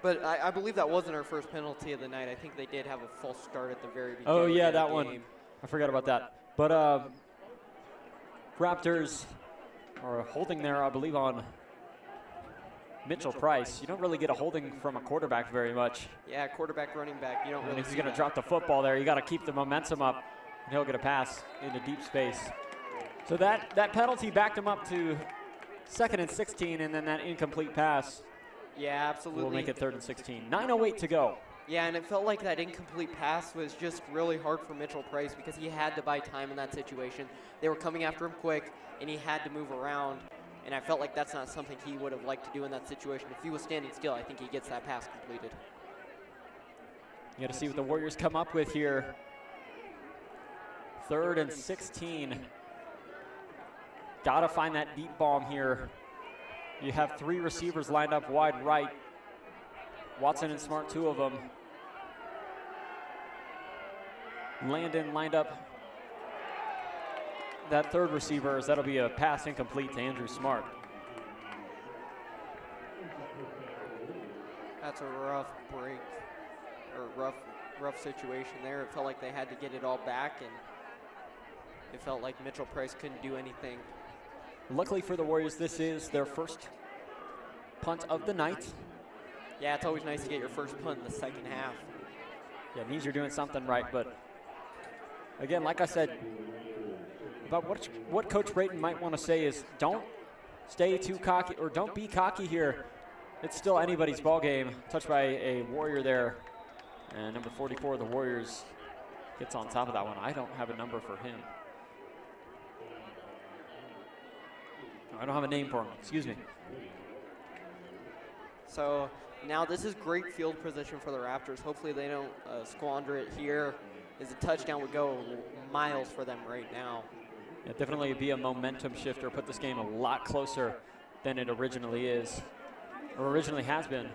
But I believe that wasn't our first penalty of the night. I think they did have a false start at the very beginning.
Oh, yeah,
of the
that
game.
one. I forgot about that. But Raptors are holding there, I believe, on Mitchell Price. You don't really get a holding from a quarterback very much.
Yeah, quarterback, running back. You don't really.
He's going to drop the football there. You got to keep the momentum up, and he'll get a pass into deep space. So that penalty backed him up to 2nd and 16, and then that incomplete pass.
Yeah, absolutely.
Will make it 3rd and 16. 9:08 to go.
Yeah, and it felt like that incomplete pass was just really hard for Mitchell Price because he had to buy time in that situation. They were coming after him quick, and he had to move around. And I felt like that's not something he would have liked to do in that situation. If he was standing still, I think he gets that pass completed.
You got to see what the Warriors come up with here. 3rd and 16. Got to find that deep bomb here. You have 3 receivers lined up wide right. Watson and Smart, 2 of them. Landon lined up that 3rd receiver, as that'll be a pass incomplete to Andrew Smart.
That's a rough break, or rough situation there. It felt like they had to get it all back, and it felt like Mitchell Price couldn't do anything.
Luckily for the Warriors, this is their first punt of the night.
Yeah, it's always nice to get your first punt in the second half.
Yeah, it means you're doing something right, but again, like I said, about what Coach Brayton might want to say is don't stay too cocky, or don't be cocky here. It's still anybody's ball game. Touched by a Warrior there, and number 44 of the Warriors gets on top of that one. I don't have a number for him. I don't have a name for him, excuse me.
So now this is great field position for the Raptors. Hopefully they don't squander it here, as a touchdown would go miles for them right now.
Yeah, definitely be a momentum shifter, put this game a lot closer than it originally is, or originally has been.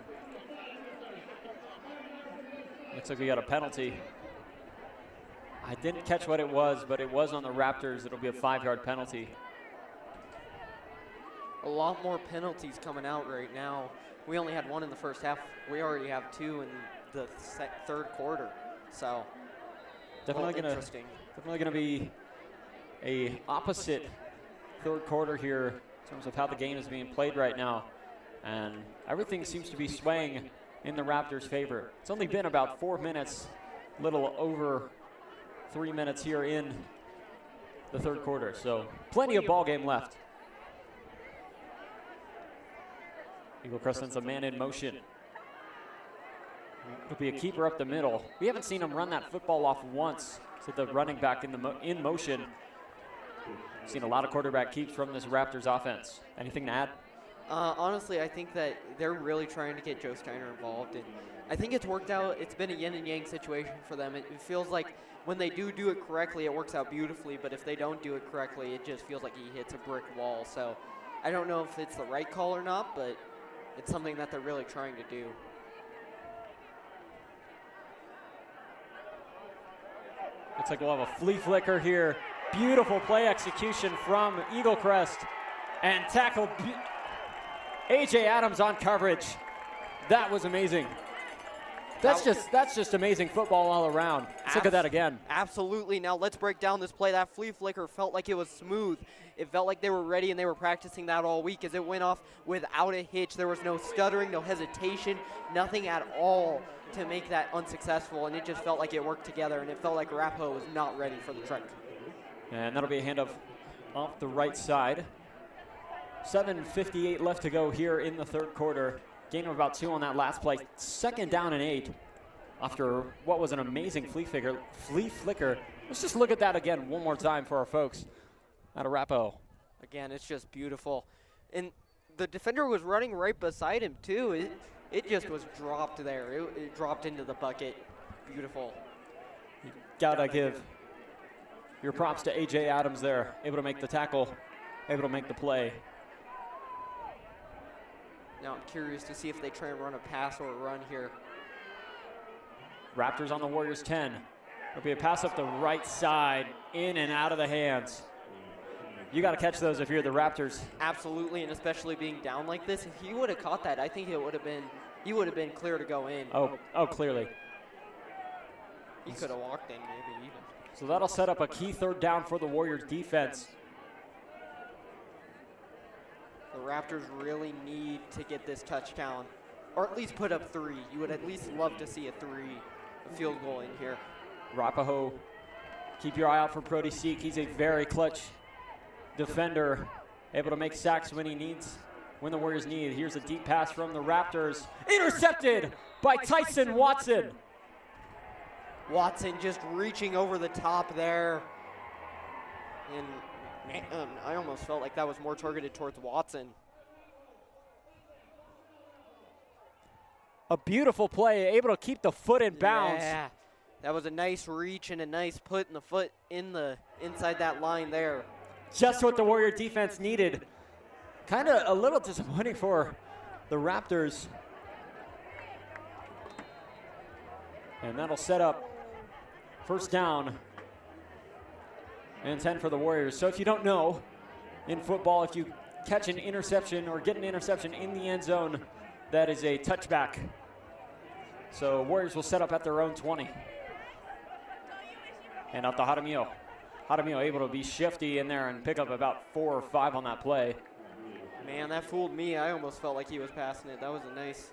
Looks like we got a penalty. I didn't catch what it was, but it was on the Raptors. It'll be a 5-yard penalty.
A lot more penalties coming out right now. We only had one in the first half. We already have 2 in the third quarter. So
Definitely gonna be a opposite third quarter here in terms of how the game is being played right now, and everything seems to be swaying in the Raptors' favor. It's only been about 4 minutes, little over 3 minutes here in the third quarter, so plenty of ball game left. Eaglecrest sends a man in motion. It'll be a keeper up the middle. We haven't seen him run that football off once. So the running back in motion. Seen a lot of quarterback keeps from this Raptors offense. Anything to add?
Honestly, I think that they're really trying to get Joe Steiner involved, and I think it's worked out. It's been a yin and yang situation for them. It feels like when they do it correctly, it works out beautifully, but if they don't do it correctly, it just feels like he hits a brick wall. So I don't know if it's the right call or not, but it's something that they're really trying to do.
Looks like we'll have a flea flicker here. Beautiful play execution from Eaglecrest, and tackle A.J. Adams on coverage. That was amazing. That's just amazing football all around. Let's look at that again.
Absolutely. Now let's break down this play. That flea flicker felt like it was smooth. It felt like they were ready, and they were practicing that all week as it went off without a hitch. There was no stuttering, no hesitation, nothing at all to make that unsuccessful, and it just felt like it worked together, and it felt like Arapahoe was not ready for the trick.
And that'll be a handoff off the right side. 7:58 left to go here in the third quarter. Gain of about 2 on that last play. 2nd down and 8 after what was an amazing flea flicker. Let's just look at that again one more time for our folks at Arapahoe.
Again, it's just beautiful. And the defender was running right beside him, too. It just was dropped there. It dropped into the bucket. Beautiful.
You gotta give your props to A.J. Adams there. Able to make the tackle, able to make the play.
Now I'm curious to see if they try and run a pass or a run here.
Raptors on the Warriors 10. It'll be a pass up the right side, in and out of the hands. You got to catch those if you're the Raptors.
Absolutely, and especially being down like this. If he would have caught that, I think he would have been clear to go in.
Oh, clearly.
He could have walked in maybe even.
So that'll set up a key 3rd down for the Warriors defense.
The Raptors really need to get this touchdown, or at least put up 3. You would at least love to see a field goal in here.
Arapahoe, keep your eye out for Brody Seek. He's a very clutch defender, able to make sacks when the Warriors need. Here's a deep pass from the Raptors. Intercepted by Tyson Watson.
Watson just reaching over the top there. And man, I almost felt like that was more targeted towards Watson.
A beautiful play, able to keep the foot in bounds.
Yeah, that was a nice reach and a nice put in the foot inside that line there.
Just what the Warrior defense needed. Kind of a little disappointing for the Raptors. And that'll set up 1st down and 10 for the Warriors. So if you don't know, in football, if you catch an interception or get an interception in the end zone, that is a touchback So Warriors will set up at their own 20. And out to Jaramillo. Jaramillo able to be shifty in there and pick up about 4 or 5 on that play.
Man, that fooled me. I almost felt like he was passing it. That was a nice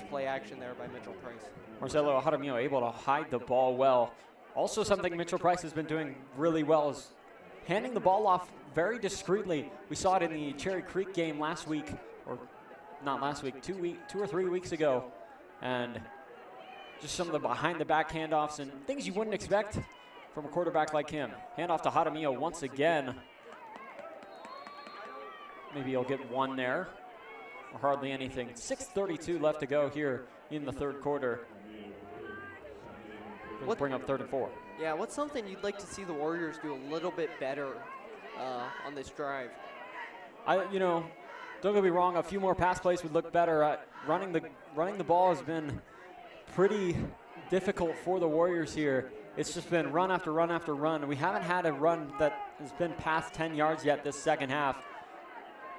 play action there by Mitchell Price.
Marcelo Jaramillo able to hide the ball well. Also something Mitchell Price has been doing really well is handing the ball off very discreetly. We saw it in the Cherry Creek game last week, or not last week, 2 or 3 weeks ago. And just some of the behind the back handoffs and things you wouldn't expect from a quarterback like him. Handoff to Jaramillo once again. Maybe he'll get 1 there, or hardly anything. 6:32 left to go here in the third quarter. Let's bring up 3rd and 4.
Yeah, what's something you'd like to see the Warriors do a little bit better on this drive?
Don't get me wrong, a few more pass plays would look better. Running the ball has been pretty difficult for the Warriors here. It's just been run after run after run. We haven't had a run that has been past 10 yards yet this second half.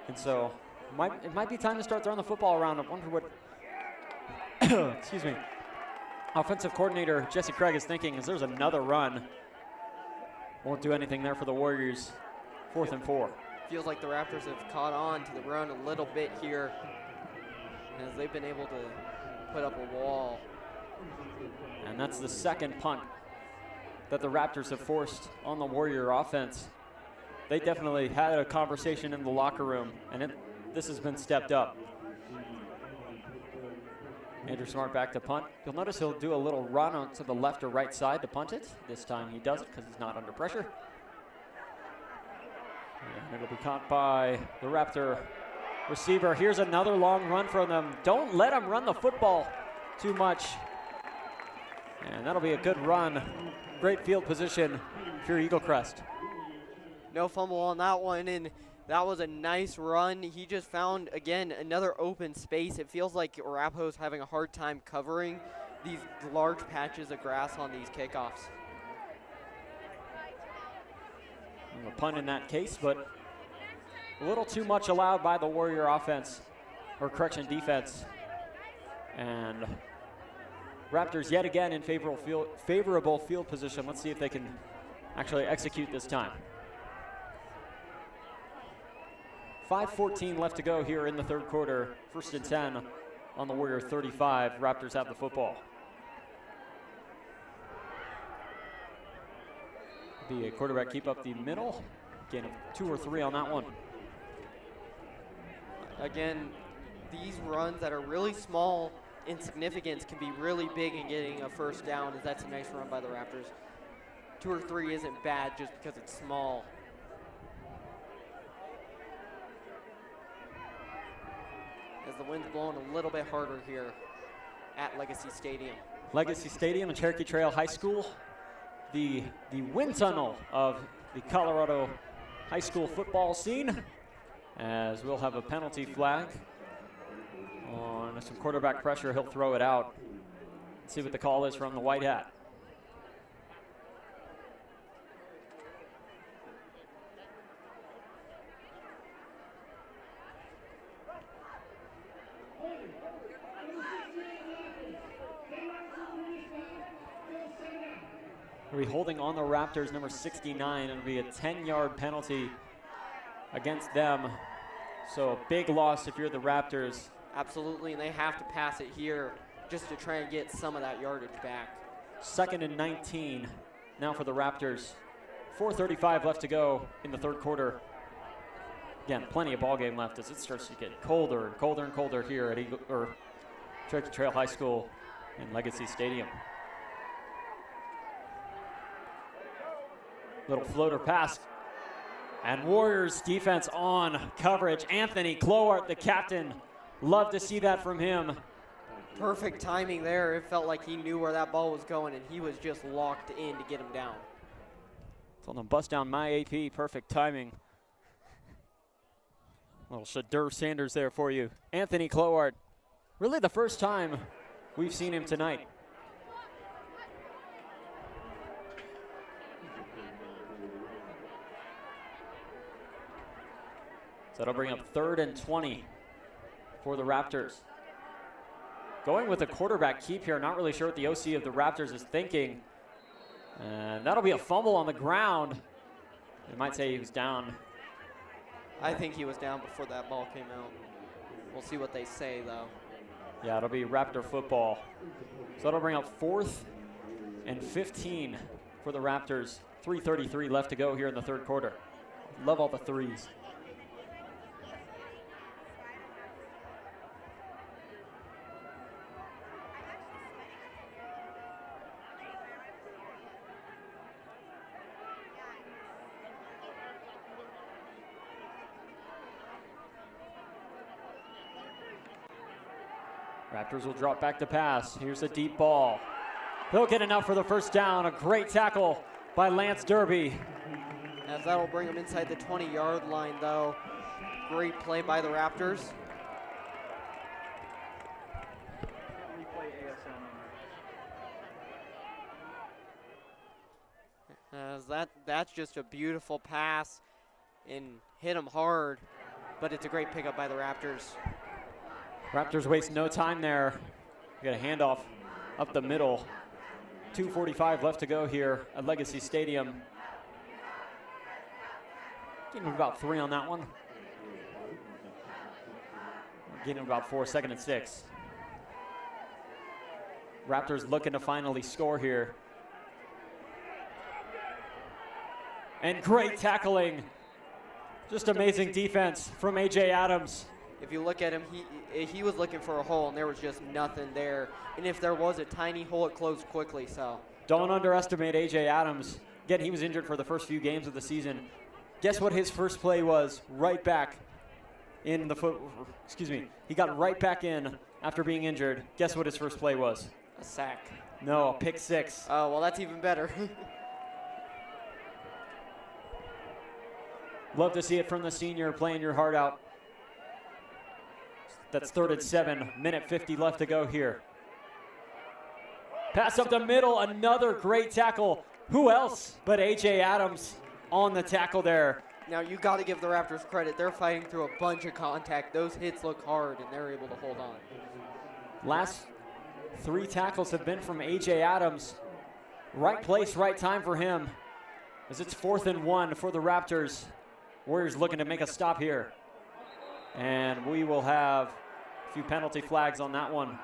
And so it might be time to start throwing the football around. I wonder what excuse me, offensive coordinator Jesse Craig is thinking is there's another run. Won't do anything there for the Warriors. 4th and 4.
Feels like the Raptors have caught on to the run a little bit here as they've been able to put up a wall.
And that's the second punt that the Raptors have forced on the Warrior offense. They definitely had a conversation in the locker room, and this has been stepped up. Andrew Smart back to punt. You'll notice he'll do a little run on to the left or right side to punt it. This time he doesn't because he's not under pressure. And it'll be caught by the Raptor receiver. Here's another long run from them. Don't let them run the football too much. And that'll be a good run. Great field position for Eaglecrest.
No fumble on that one, and that was a nice run. He just found, again, another open space. It feels like Arapahoe's having a hard time covering these large patches of grass on these kickoffs.
A punt in that case, but a little too much allowed by the Warrior offense, or correction, defense. And Raptors yet again in favorable field position. Let's see if they can actually execute this time. 5:14 left to go here in the third quarter. 1st and 10 on the Warrior 35. Raptors have the football. Be a quarterback keep up the middle. Gain of 2 or 3 on that one.
Again, these runs that are really small in significance can be really big in getting a first down, as that's a nice run by the Raptors. 2 or 3 isn't bad just because it's small. As the wind's blowing a little bit harder here at Legacy Stadium.
Legacy Stadium and Cherokee Trail High School, the wind tunnel of the Colorado high school football scene, as we'll have a penalty flag on some quarterback pressure. He'll throw it out. Let's see what the call is from the white hat. We'll be holding on the Raptors, number 69. It'll be a 10-yard penalty against them. So a big loss if you're the Raptors.
Absolutely, and they have to pass it here just to try and get some of that yardage back.
2nd and 19 now for the Raptors. 4:35 left to go in the third quarter. Again, plenty of ball game left as it starts to get colder and colder and colder here at Cherokee Trail High School in Legacy Stadium. Little floater pass. And Warriors defense on coverage. Anthony Clowart, the captain. Love to see that from him.
Perfect timing there. It felt like he knew where that ball was going, and he was just locked in to get him down.
Told him bust down my AP. Perfect timing. Little Shadur Sanders there for you. Anthony Clowart. Really the first time we've seen him tonight. So that'll bring up 3rd and 20 for the Raptors. going with a quarterback keep here. Not really sure what the OC of the Raptors is thinking. And that'll be a fumble on the ground. They might say he was down.
I think he was down before that ball came out. We'll see what they say, though.
Yeah, it'll be Raptor football. So that'll bring up 4th and 15 for the Raptors. 3:33 left to go here in the third quarter. Love all the threes. Raptors will drop back to pass. Here's a deep ball. They'll get enough for the first down. A great tackle by Lance Derby.
As that'll bring them inside the 20-yard line, though. Great play by the Raptors. As that's just a beautiful pass and hit him hard, but it's a great pickup by the Raptors.
Raptors waste no time there. Got a handoff up the middle. 2:45 left to go here at Legacy Stadium. Getting about 3 on that one. Getting about 4, 2nd and 6. Raptors looking to finally score here. And great tackling. Just amazing defense from A.J. Adams.
If you look at him, he was looking for a hole, and there was just nothing there. And if there was a tiny hole, it closed quickly. So
don't underestimate A.J. Adams. Again, he was injured for the first few games of the season. Guess what his first play was? Right back in the foot. Excuse me. He got right back in after being injured. Guess what his first play was?
a sack.
No, a pick 6.
Oh, well, that's even better.
Love to see it from the senior, playing your heart out. That's 3rd and 7, minute 50 left to go here. Pass up the middle, another great tackle. Who else but A.J. Adams on the tackle there?
Now, you got to give the Raptors credit. They're fighting through a bunch of contact. Those hits look hard, and they're able to hold on.
Last 3 tackles have been from A.J. Adams. Right place, right time for him, as it's 4th and 1 for the Raptors. Warriors looking to make a stop here. And we will have a few penalty flags on that one.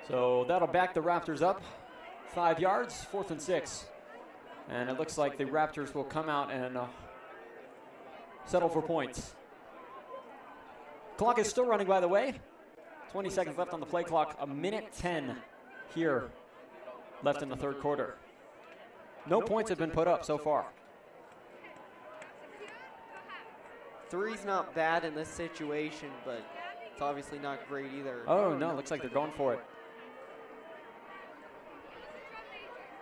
So that'll back the Raptors up 5 yards, 4th and 6. And it looks like the Raptors will come out and settle for points. Clock is still running, by the way. 20 seconds left on the play clock. A minute 10 here left in the third quarter. No points have been put up so far.
3's not bad in this situation, but it's obviously not great either.
Oh, no, looks like they're going for it.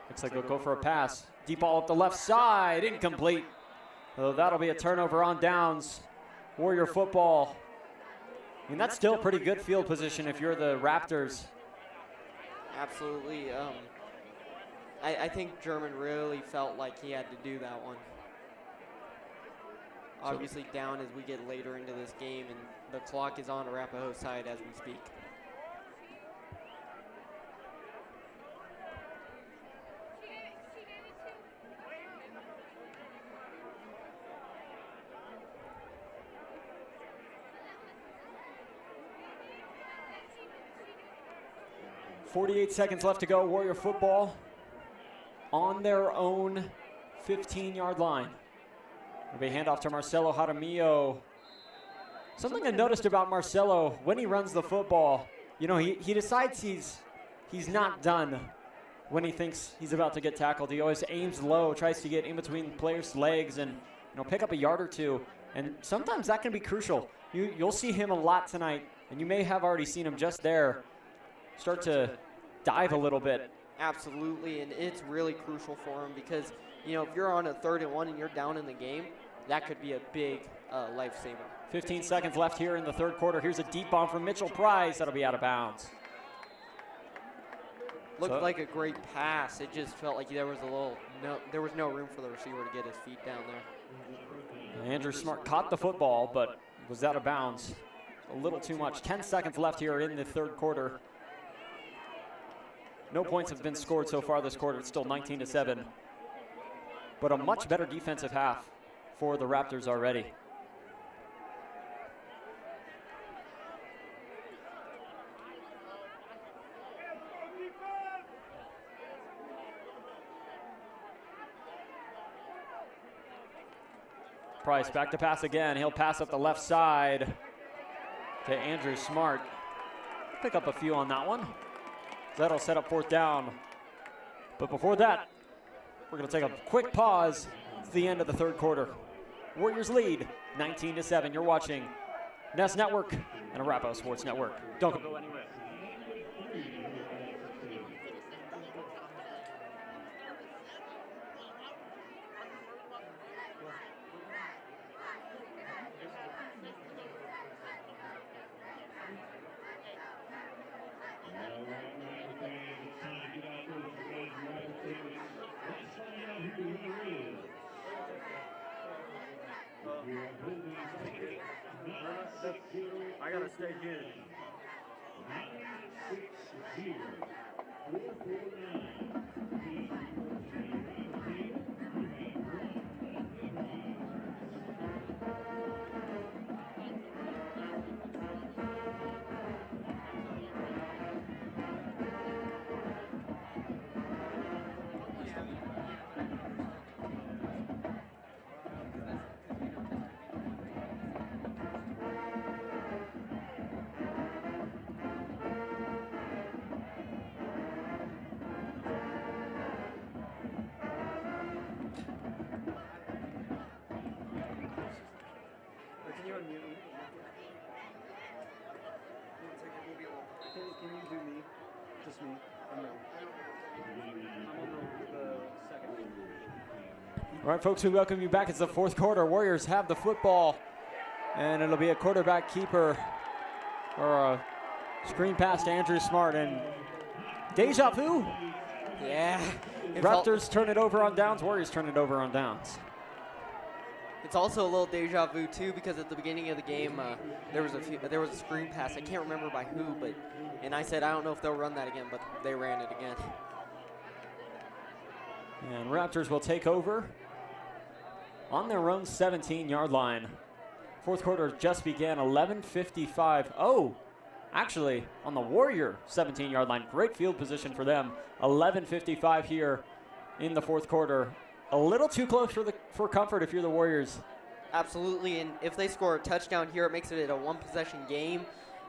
Looks like they'll go for a pass. Deep ball up the left side, incomplete. So that'll be a turnover on downs. Warrior football. I mean, that's still pretty good field position if you're the Raptors.
Absolutely. I think German really felt like he had to do that one. Obviously down as we get later into this game, and the clock is on Arapahoe's side as we speak.
.48 seconds left to go. Warrior football on their own 15-yard line. It'll be a handoff to Marcelo Jaramillo. Something I noticed about Marcelo when he runs the football, you know, he decides he's not done when he thinks he's about to get tackled. He always aims low, tries to get in between players' legs and, you know, pick up a yard or two. And sometimes that can be crucial. You'll see him a lot tonight, and you may have already seen him just there start to dive a little bit.
Absolutely, and it's really crucial for him because, you know, if you're on a 3rd and 1 and you're down in the game, that could be a big lifesaver.
15 seconds left here in the third quarter. Here's a deep bomb from Mitchell Price. That'll be out of bounds.
Looked like a great pass. It just felt like there was no room for the receiver to get his feet down there.
Andrew Smart caught the football, but was out of bounds. A little too much. 10 seconds left here in the third quarter. No points have been scored so far this quarter. It's still 19-7. But a much better defensive half for the Raptors already. Price back to pass again. He'll pass up the left side to Andrew Smart. Pick up a few on that one. That'll set up fourth down. But before that, we're going to take a quick pause. It's the end of the third quarter. Warriors lead 19-7. You're watching Nest Network and Arapahoe Sports Network. Don't go anywhere.
I gotta stay here. Can you unmute me? Can you do me? Just me? I'm on the second.
All right, folks, we welcome you back. It's the fourth quarter. Warriors have the football, and it'll be a quarterback keeper or a screen pass to Andrew Smart. And deja vu.
Yeah.
Raptors turn it over on downs. Warriors turn it over on downs.
It's also a little deja vu too, because at the beginning of the game there was a screen pass. I can't remember by who, and I said I don't know if they'll run that again, but they ran it again.
And Raptors will take over on their own 17-yard line. Fourth quarter just began. 11:55. Oh, actually on the Warrior 17-yard line. Great field position for them. 11:55 here in the fourth quarter. A little too close for comfort if you're the Warriors.
Absolutely, and if they score a touchdown here, it makes it a one-possession game,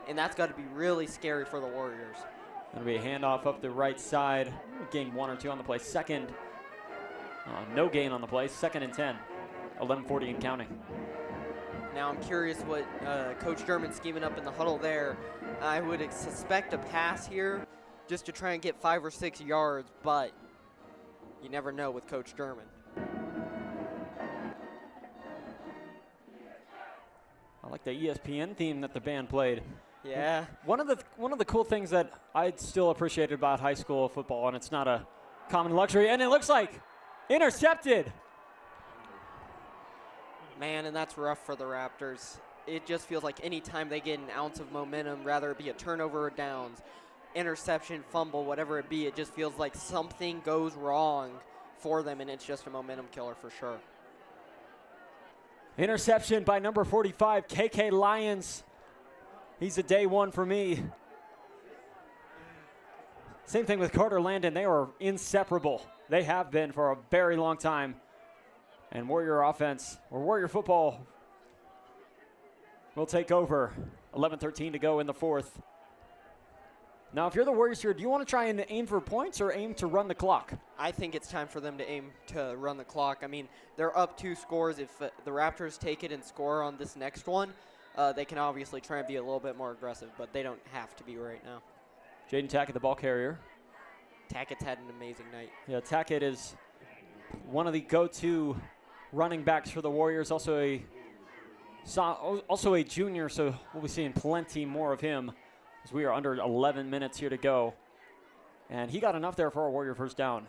and that's got to be really scary for the Warriors.
That'll be a handoff up the right side. Gain 1 or 2 on the play. Second, no gain on the play. 2nd and 10. 11:40 and counting.
Now I'm curious what Coach German's scheming up in the huddle there. I would suspect a pass here just to try and get 5 or 6 yards, but you never know with Coach German.
I like the ESPN theme that the band played.
Yeah.
One of the cool things that I still appreciated about high school football, and it's not a common luxury, and it looks like intercepted.
Man, and that's rough for the Raptors. It just feels like any time they get an ounce of momentum, rather it be a turnover or downs, interception, fumble, whatever it be, it just feels like something goes wrong for them, and it's just a momentum killer for sure.
Interception by number 45, KK Lyons. He's a day one for me. Same thing with Carter Landon. They are inseparable. They have been for a very long time. And Warrior offense, or Warrior football, will take over. 11:13 to go in the fourth. Now, if you're the Warriors here, do you want to try and aim for points or aim to run the clock?
I think it's time for them to aim to run the clock. I mean, they're up 2 scores. If the Raptors take it and score on this next one, they can obviously try and be a little bit more aggressive, but they don't have to be right now.
Jaden Tackett, the ball carrier.
Tackett's had an amazing night.
Yeah, Tackett is one of the go-to running backs for the Warriors. Also a junior, so we'll be seeing plenty more of him as we are under 11 minutes here to go. And he got enough there for a Warrior first down.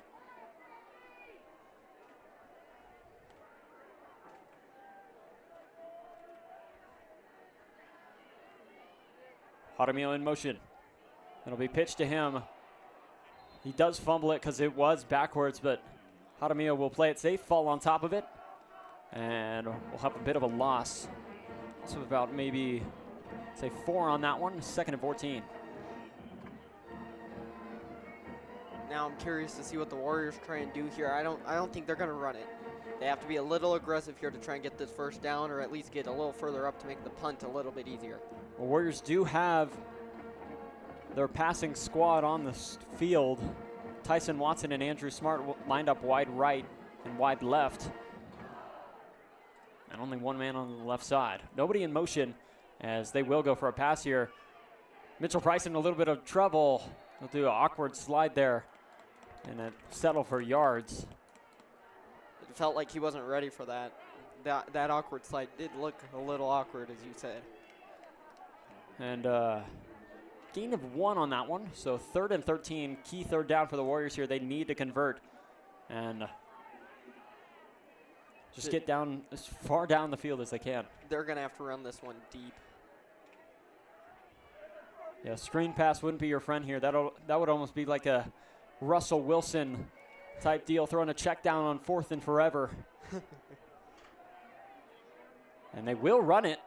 Jaramillo in motion. It'll be pitched to him. He does fumble it because it was backwards, but Jaramillo will play it safe, fall on top of it, and we'll have a bit of a loss. So about maybe, say, 4 on that one, 2nd and 14.
Now I'm curious to see what the Warriors try and do here. I don't think they're going to run it. They have to be a little aggressive here to try and get this first down, or at least get a little further up to make the punt a little bit easier.
Well, Warriors do have their passing squad on the field. Tyson Watson and Andrew Smart lined up wide right and wide left. And only one man on the left side. Nobody in motion as they will go for a pass here. Mitchell Price in a little bit of trouble. He'll do an awkward slide there and settle for yards.
It felt like he wasn't ready for that. That awkward slide did look a little awkward, as you said.
And gain of 1 on that one. So 3rd and 13, key third down for the Warriors here. They need to convert and just get down as far down the field as they can.
They're going to have to run this one deep.
Yeah, screen pass wouldn't be your friend here. That would almost be like a Russell Wilson type deal, throwing a check down on 4th and forever. And they will run it,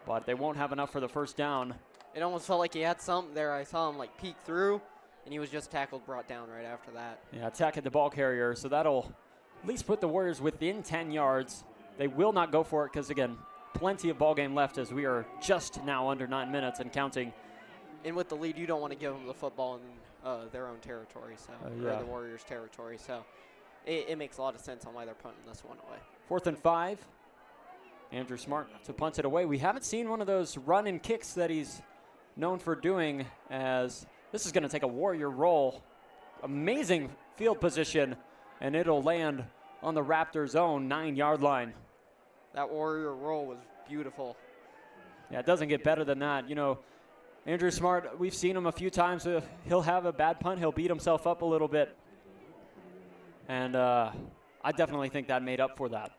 but they won't have enough for the first down.
It almost felt like he had something there. I saw him like peek through, and he was just tackled, brought down right after that.
Yeah, attack at the ball carrier, so that'll at least put the Warriors within 10 yards. They will not go for it because, again, plenty of ball game left as we are just now under 9 minutes and counting.
And with the lead, you don't want to give them the football in their own territory, so or the Warriors' territory. So it makes a lot of sense on why they're punting this one away.
4th and 5. Andrew Smart to punt it away. We haven't seen one of those run and kicks that he's known for doing, as this is going to take a Warrior roll. Amazing field position, and it'll land on the Raptors' own 9-yard line.
That Warrior roll was beautiful.
Yeah, it doesn't get better than that. You know, Andrew Smart, we've seen him a few times. He'll have a bad punt. He'll beat himself up a little bit. And I definitely think that made up for that.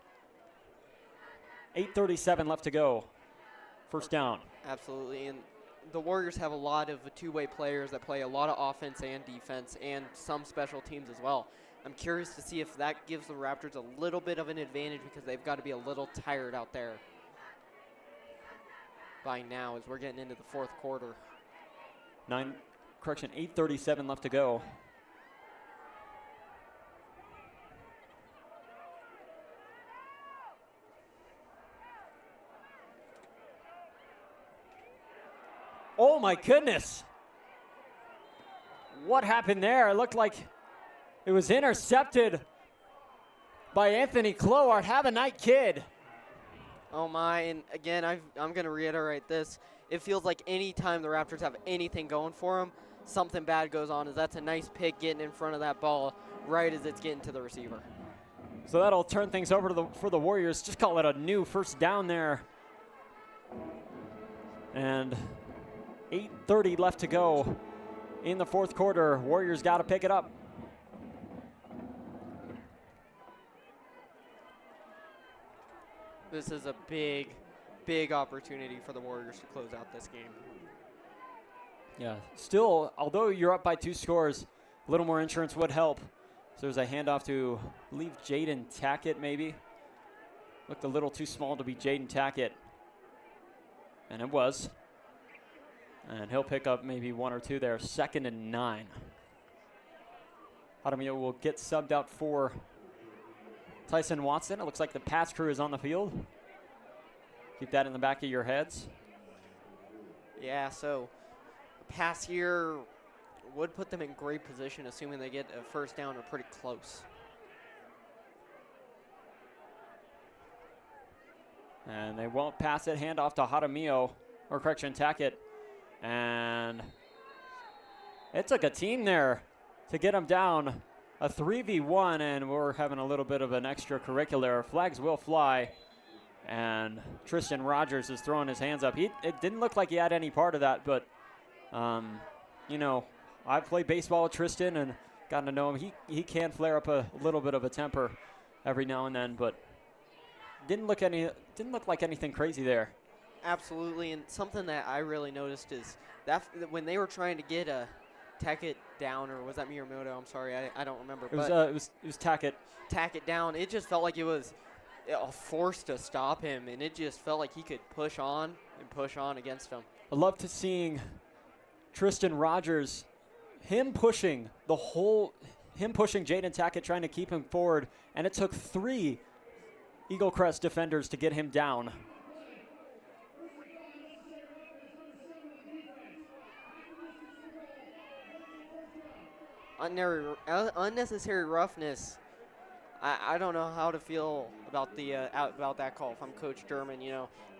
8:37 left to go. First down.
Absolutely. And the Warriors have a lot of two-way players that play a lot of offense and defense and some special teams as well. I'm curious to see if that gives the Raptors a little bit of an advantage because they've got to be a little tired out there by now as we're getting into the 4th quarter.
8:37 left to go. Oh my goodness. What happened there? It looked like it was intercepted by Anthony Clowart. Have a night, kid.
Oh my, and again, I'm going to reiterate this. It feels like any time the Raptors have anything going for them, something bad goes on. As that's a nice pick getting in front of that ball right as it's getting to the receiver.
So that'll turn things over for the Warriors. Just call it a new first down there. And 8:30 left to go in the 4th quarter. Warriors got to pick it up.
This is a big, big opportunity for the Warriors to close out this game.
Yeah, still, although you're up by 2 scores, a little more insurance would help. So there's a handoff to, I believe, Jaden Tackett maybe. Looked a little too small to be Jaden Tackett. And it was. And he'll pick up maybe 1 or 2 there. 2nd and 9. Jaramillo will get subbed out for Tyson Watson. It looks like the pass crew is on the field. Keep that in the back of your heads.
Yeah, so a pass here would put them in great position, assuming they get a first down or pretty close.
And they won't pass it. Hand off to Jaramillo, or correction, Tackett. And it took a team there to get him down. A 3v1, and we're having a little bit of an extracurricular. Flags will fly, and Tristan Rogers is throwing his hands up. It didn't look like he had any part of that, but, you know, I've played baseball with Tristan and gotten to know him. He can flare up a little bit of a temper every now and then, but didn't look like anything crazy there.
Absolutely, and something that I really noticed is that when they were trying to get Tackett down, or was that Miyamoto? I'm sorry, I don't remember.
It was Tackett.
Tackett down. It just felt like it was a force to stop him, and it just felt like he could push on and push on against him.
I love to seeing Tristan Rogers, him pushing Jaden Tackett, trying to keep him forward, and it took 3 Eaglecrest defenders to get him down.
Unnecessary roughness. I don't know how to feel about about that call. If I'm Coach German,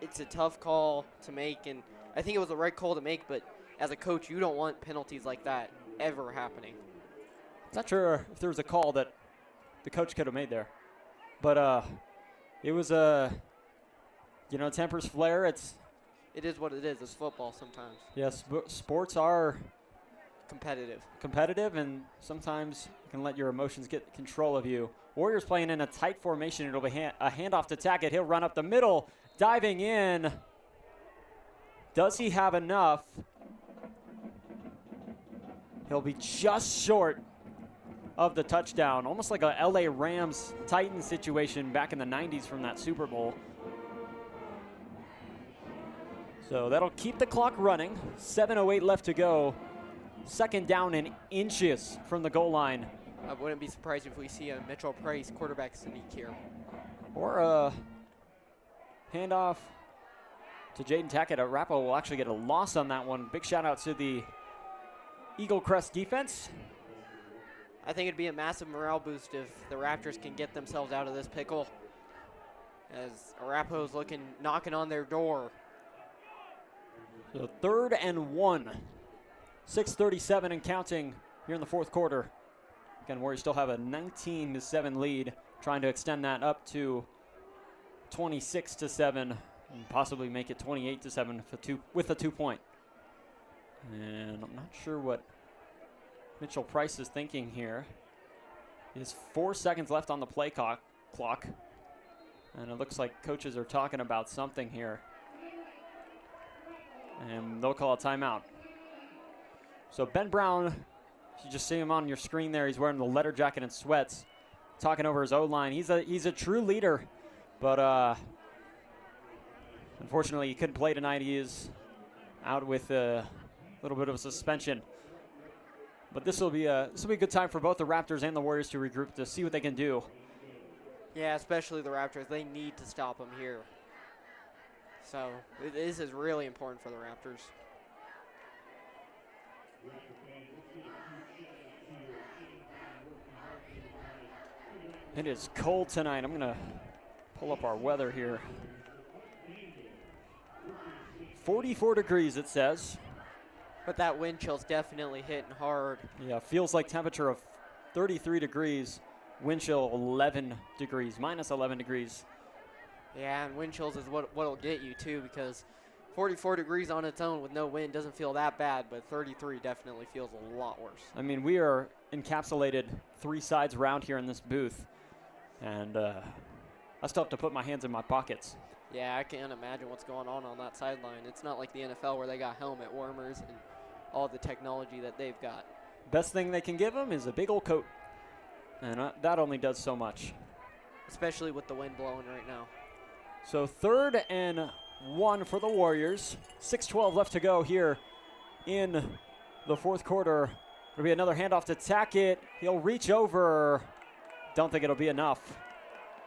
it's a tough call to make, and I think it was the right call to make. But as a coach, you don't want penalties like that ever happening.
Not sure if there was a call that the coach could have made there, but it was tempers flare. It
is what it is. It's football sometimes.
Yes, sports are
competitive,
and sometimes you can let your emotions get control of you. Warriors playing in a tight formation. It'll be a handoff to Tackett. He'll run up the middle, diving in. Does he have enough? He'll be just short of the touchdown. Almost like a LA Rams Titans situation back in the 90s from that Super Bowl. So that'll keep the clock running. 7:08 left to go. Second down and inches from the goal line.
I wouldn't be surprised if we see a Mitchell Price quarterback sneak here.
Or a handoff to Jaden Tackett. Arapahoe will actually get a loss on that one. Big shout out to the Eaglecrest defense.
I think it'd be a massive morale boost if the Raptors can get themselves out of this pickle, as Arapahoe's knocking on their door.
So 3rd and 1. 6:37 and counting here in the 4th quarter. Again, Warriors still have a 19-7 lead, trying to extend that up to 26-7 and possibly make it 28-7 with a 2-point. And I'm not sure what Mitchell Price is thinking here. There's 4 seconds left on the play clock, and it looks like coaches are talking about something here. And they'll call a timeout. So Ben Brown, you just see him on your screen there. He's wearing the leather jacket and sweats, talking over his O-line. He's a true leader, but unfortunately he couldn't play tonight. He is out with a little bit of a suspension. But this will be a good time for both the Raptors and the Warriors to regroup to see what they can do.
Yeah, especially the Raptors. They need to stop them here. So this is really important for the Raptors.
It is cold tonight. I'm going to pull up our weather here. 44 degrees, it says.
But that wind chill's definitely hitting hard.
Yeah, feels like temperature of 33 degrees. Wind chill 11 degrees, minus 11 degrees.
Yeah, and wind chills is what'll get you too, because 44 degrees on its own with no wind doesn't feel that bad, but 33 definitely feels a lot worse.
I mean, we are encapsulated 3 sides around here in this booth, and I still have to put my hands in my pockets.
Yeah, I can't imagine what's going on that sideline. It's not like the NFL where they got helmet warmers and all the technology that they've got.
Best thing they can give them is a big old coat, and that only does so much.
Especially with the wind blowing right now.
So 3rd and 1 for the Warriors. 6:12 left to go here in the 4th quarter. It'll be another handoff to Tackett. He'll reach over. Don't think it'll be enough.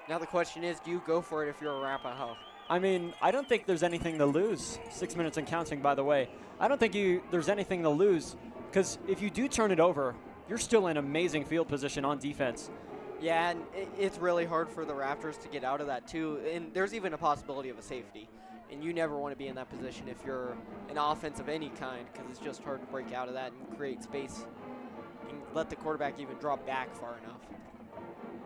Now the question is, do you go for it if you're Arapahoe?
I mean, I don't think there's anything to lose. 6 minutes and counting, by the way. I don't think there's anything to lose, because if you do turn it over, you're still in amazing field position on defense.
Yeah, and it's really hard for the Raptors to get out of that too. And there's even a possibility of a safety. And you never want to be in that position if you're an offense of any kind, because it's just hard to break out of that and create space and let the quarterback even drop back far enough.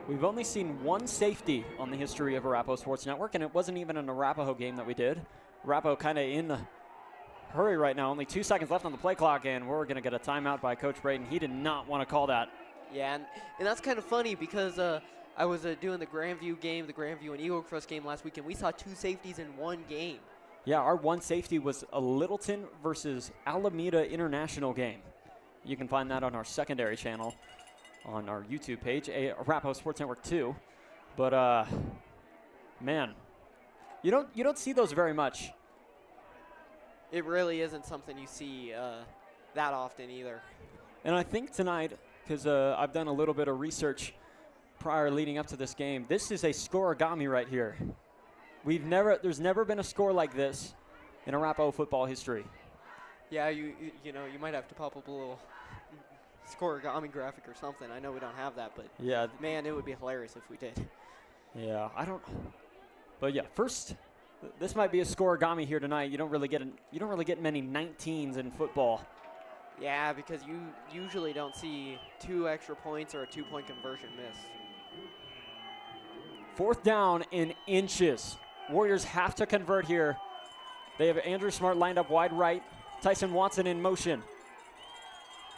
We've only seen 1 safety on the history of Arapahoe Sports Network, and it wasn't even an Arapahoe game that we did. Arapahoe kind of in hurry right now. Only 2 seconds left on the play clock, and we're going to get a timeout by Coach Braden. He did not want to call that.
Yeah, and that's kind of funny because I was doing the Grandview game, the Grandview and Eaglecrest game last week, and we saw 2 safeties in one game.
Yeah, our one safety was a Littleton versus Alameda International game. You can find that on our secondary channel on our YouTube page, Arapahoe Sports Network 2. But, man, you don't see those very much.
It really isn't something you see that often either.
And I think tonight, because I've done a little bit of research prior leading up to this game, this is a scoregami right here. There's never been a score like this in Arapahoe football history.
Yeah, you know, you might have to pop up a little scoregami graphic or something. I know we don't have that, but
yeah,
man, it would be hilarious if we did.
Yeah, but yeah, first, this might be a scoregami here tonight. You don't really get many 19s in football.
Yeah, because you usually don't see 2 extra points or a 2-point conversion missed.
4th down in inches. Warriors have to convert here. They have Andrew Smart lined up wide right. Tyson Watson in motion.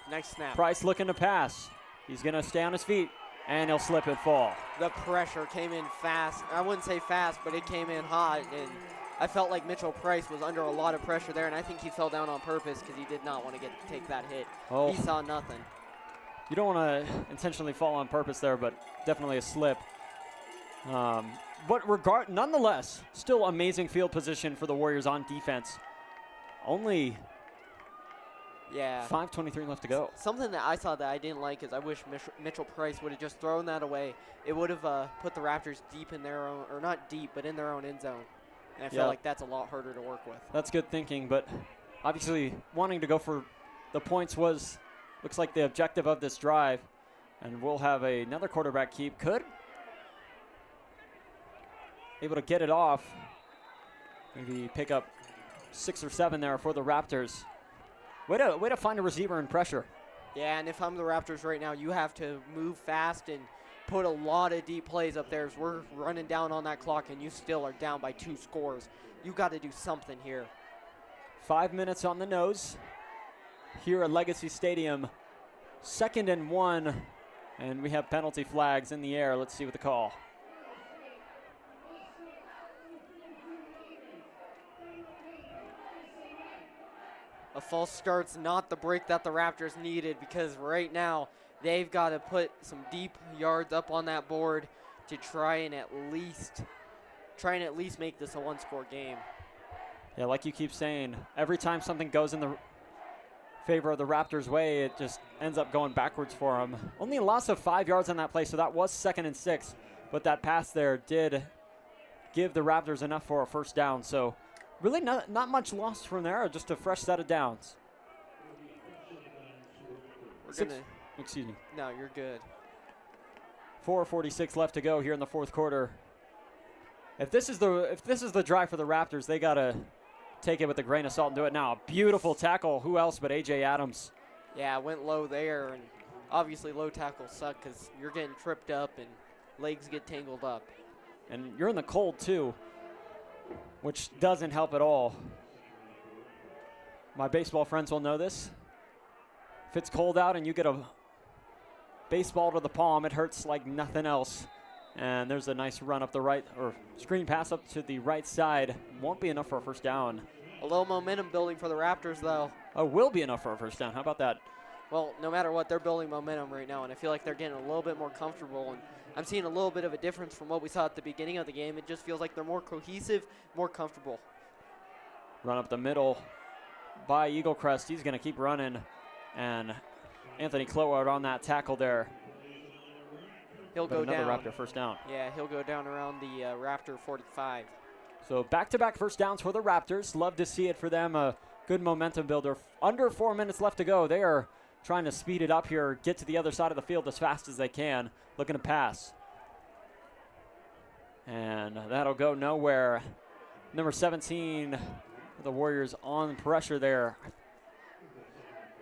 Nice snap.
Price looking to pass. He's going to stay on his feet, and he'll slip and fall.
The pressure came in fast. I wouldn't say fast, but it came in hot, and I felt like Mitchell Price was under a lot of pressure there, and I think he fell down on purpose because he did not want to take that hit.
Oh.
He saw nothing.
You don't want to intentionally fall on purpose there, but definitely a slip. But nonetheless, still amazing field position for the Warriors on defense. Only 5:23 left to go.
Something that I saw that I didn't like is I wish Mitchell Price would have just thrown that away. It would have put the Raptors deep in their own, or not deep, but in their own end zone. And I feel like that's a lot harder to work with.
That's good thinking, but obviously wanting to go for the points looks like the objective of this drive. And we'll have another quarterback keep. Able to get it off. Maybe pick up 6 or 7 there for the Raptors. Way to find a receiver in pressure.
Yeah, and if I'm the Raptors right now, you have to move fast and put a lot of deep plays up there as we're running down on that clock and you still are down by 2 scores. You got to do something here.
5 minutes on the nose here at Legacy Stadium. 2nd and 1, and we have penalty flags in the air. Let's see what the call.
A false start's not the break that the Raptors needed because right now they've got to put some deep yards up on that board to try and at least make this a 1-score game.
Yeah, like you keep saying, every time something goes in the favor of the Raptors' way, it just ends up going backwards for them. Only a loss of 5 yards on that play, so that was 2nd and 6. But that pass there did give the Raptors enough for a 1st down. So really not much lost from there, just a fresh set of downs. Excuse me.
No, you're good.
4:46 left to go here in the 4th quarter. If this is the drive for the Raptors, they gotta take it with a grain of salt and do it now. Beautiful tackle. Who else but A.J. Adams?
Yeah, went low there, and obviously low tackles suck because you're getting tripped up and legs get tangled up.
And you're in the cold too, which doesn't help at all. My baseball friends will know this. If it's cold out and you get a baseball to the palm, it hurts like nothing else. And there's a nice run up the right, or screen pass up to the right side. Won't be enough for a 1st down.
A little momentum building for the Raptors, though.
Oh, will be enough for a 1st down. How about that?
Well, no matter what, they're building momentum right now, and I feel like they're getting a little bit more comfortable. And I'm seeing a little bit of a difference from what we saw at the beginning of the game. It just feels like they're more cohesive, more comfortable.
Run up the middle by Eaglecrest. He's going to keep running. And Anthony Cloward on that tackle there.
He'll go down.
Another Raptor 1st down.
Yeah, he'll go down around the Raptor 45.
So back-to-back 1st downs for the Raptors. Love to see it for them. A good momentum builder. Under 4 minutes left to go. They are trying to speed it up here, get to the other side of the field as fast as they can. Looking to pass. And that'll go nowhere. Number 17, the Warriors on pressure there.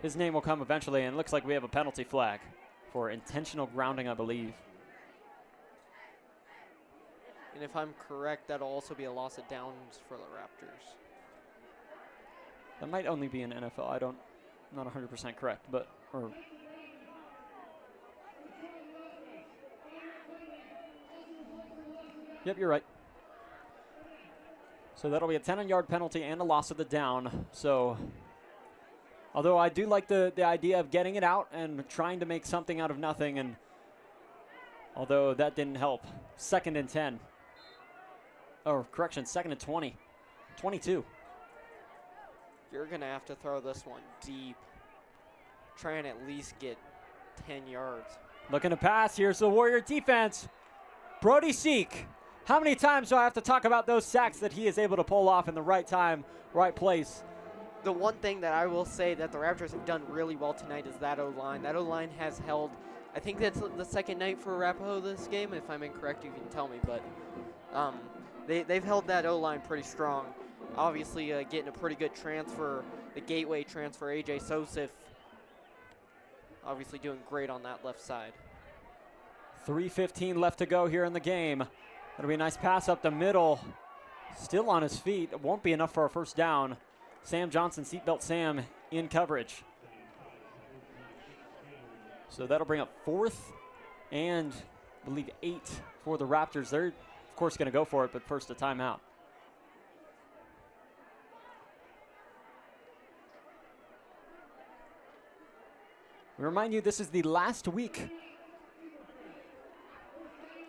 His name will come eventually, and it looks like we have a penalty flag for intentional grounding, I believe.
And if I'm correct, that'll also be a loss of downs for the Raptors.
That might only be in NFL. I'm not 100% correct, but yep, you're right. So that'll be a 10-yard penalty and a loss of the down. So, although I do like the idea of getting it out and trying to make something out of nothing, and although that didn't help. 2nd and 10. Or correction, 2nd and 20. 22.
You're going to have to throw this one deep. Try and at least get 10 yards.
Looking to pass. Here's the Warrior defense. Brody Seek. How many times do I have to talk about those sacks that he is able to pull off in the right time, right place?
The one thing that I will say that the Raptors have done really well tonight is that O-line. That O-line has held, I think that's the second night for Arapahoe this game. If I'm incorrect, you can tell me. But they've held that O-line pretty strong. Obviously, getting a pretty good transfer, the gateway transfer, A.J. Sosif, obviously doing great on that left side.
3:15 left to go here in the game. That'll be a nice pass up the middle. Still on his feet. It won't be enough for a first down. Sam Johnson, seatbelt Sam, in coverage. So that'll bring up 4th and I believe 8 for the Raptors. They're, of course, going to go for it, but first a timeout. We remind you this is the last week.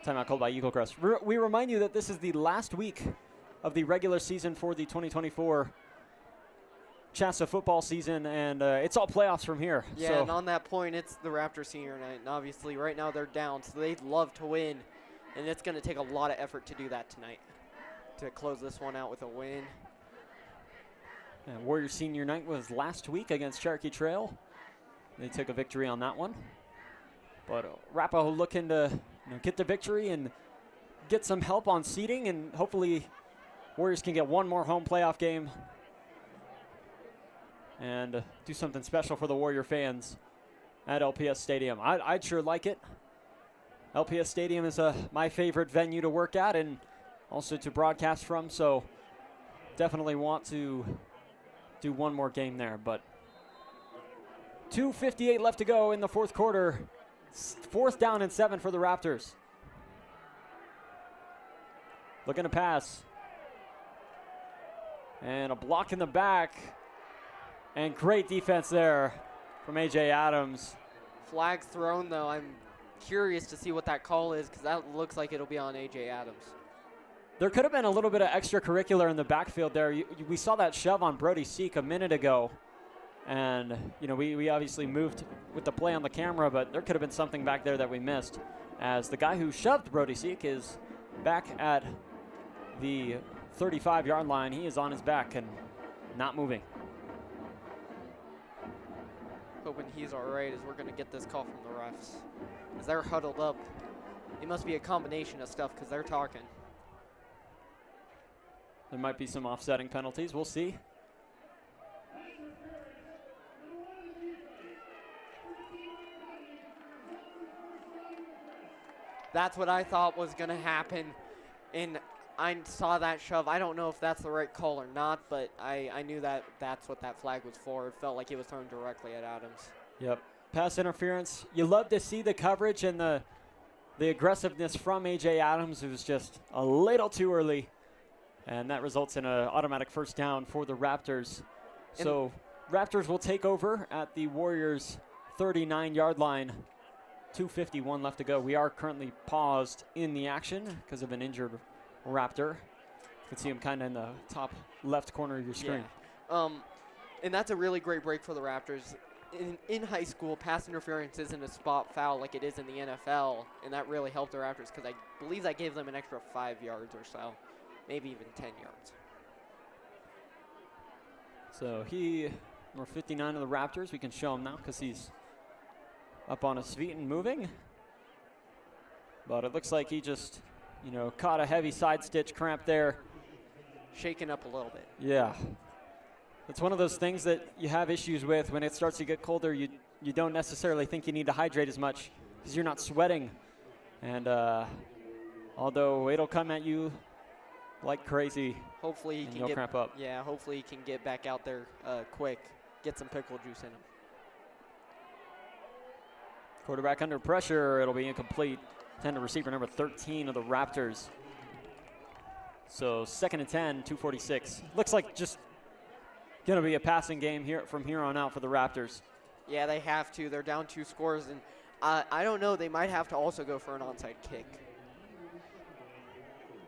Timeout called by Eaglecrest. We remind you that this is the last week of the regular season for the 2024 Chassa football season, and it's all playoffs from here.
Yeah,
so
and on that point, it's the Raptors senior night, and obviously right now they're down, so they'd love to win, and it's going to take a lot of effort to do that tonight, to close this one out with a win.
And Warrior senior night was last week against Cherokee Trail. They took a victory on that one. But Arapahoe looking to get the victory and get some help on seeding, and hopefully Warriors can get one more home playoff game and do something special for the Warrior fans at LPS Stadium. I'd sure like it. LPS Stadium is my favorite venue to work at and also to broadcast from, so definitely want to do one more game there. But 2:58 left to go in the fourth quarter. 4th down and 7 for the Raptors. Looking to pass. And a block in the back. And great defense there from A.J. Adams.
Flags thrown, though. I'm curious to see what that call is, because that looks like it'll be on A.J. Adams.
There could have been a little bit of extracurricular in the backfield there. We saw that shove on Brody Seek a minute ago. And, we obviously moved with the play on the camera, but there could have been something back there that we missed, as the guy who shoved Brody Seek is back at the 35-yard line. He is on his back and not moving.
Hoping he's all right as we're going to get this call from the refs. As they're huddled up, it must be a combination of stuff because they're talking.
There might be some offsetting penalties. We'll see.
That's what I thought was going to happen, and I saw that shove. I don't know if that's the right call or not, but I knew that that's what that flag was for. It felt like it was thrown directly at Adams.
Yep. Pass interference. You love to see the coverage and the aggressiveness from A.J. Adams. It was just a little too early, and that results in an automatic first down for the Raptors. So Raptors will take over at the Warriors' 39-yard line. 2:51 left to go. We are currently paused in the action because of an injured Raptor. You can see him kind of in the top left corner of your screen.
Yeah. And that's a really great break for the Raptors. In high school, pass interference isn't a spot foul like it is in the NFL, and that really helped the Raptors because I believe that gave them an extra 5 yards or so, maybe even 10 yards.
So number 59 of the Raptors, we can show him now because he's up on his feet and moving. But it looks like he just, caught a heavy side stitch cramp there.
Shaking up a little bit.
Yeah. It's one of those things that you have issues with when it starts to get colder. You don't necessarily think you need to hydrate as much because you're not sweating. And although it'll come at you like crazy.
Hopefully he
and
can
he'll
get
cramp up.
Yeah, hopefully he can get back out there quick, get some pickle juice in him.
Quarterback under pressure. It'll be incomplete. Intended receiver number 13 of the Raptors. So 2nd and 10, 2:46. Looks like just going to be a passing game here from here on out for the Raptors.
Yeah, they have to. They're down 2 scores, and I don't know. They might have to also go for an onside kick,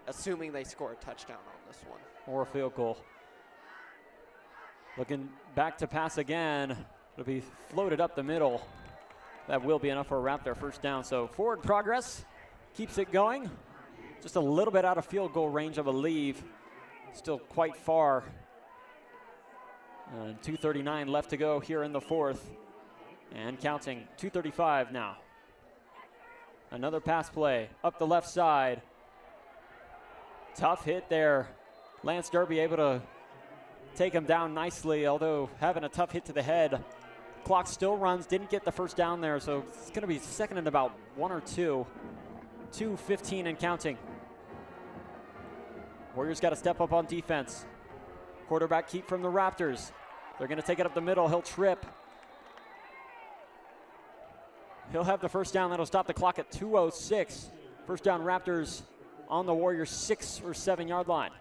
assuming they score a touchdown on this one.
Or a field goal. Looking back to pass again. It'll be floated up the middle. That will be enough for a Raptor first down. So forward progress keeps it going. Just a little bit out of field goal range, I believe. Still quite far. 2:39 left to go here in the 4th. And counting, 2:35 now. Another pass play up the left side. Tough hit there. Lance Derby able to take him down nicely, although having a tough hit to the head. Clock still runs, didn't get the first down there, so it's going to be 2nd and about 1 or 2. 2:15 and counting. Warriors got to step up on defense. Quarterback keep from the Raptors. They're going to take it up the middle. He'll trip. He'll have the first down. That'll stop the clock at 2:06. First down Raptors on the Warriors 6 or 7 yard line.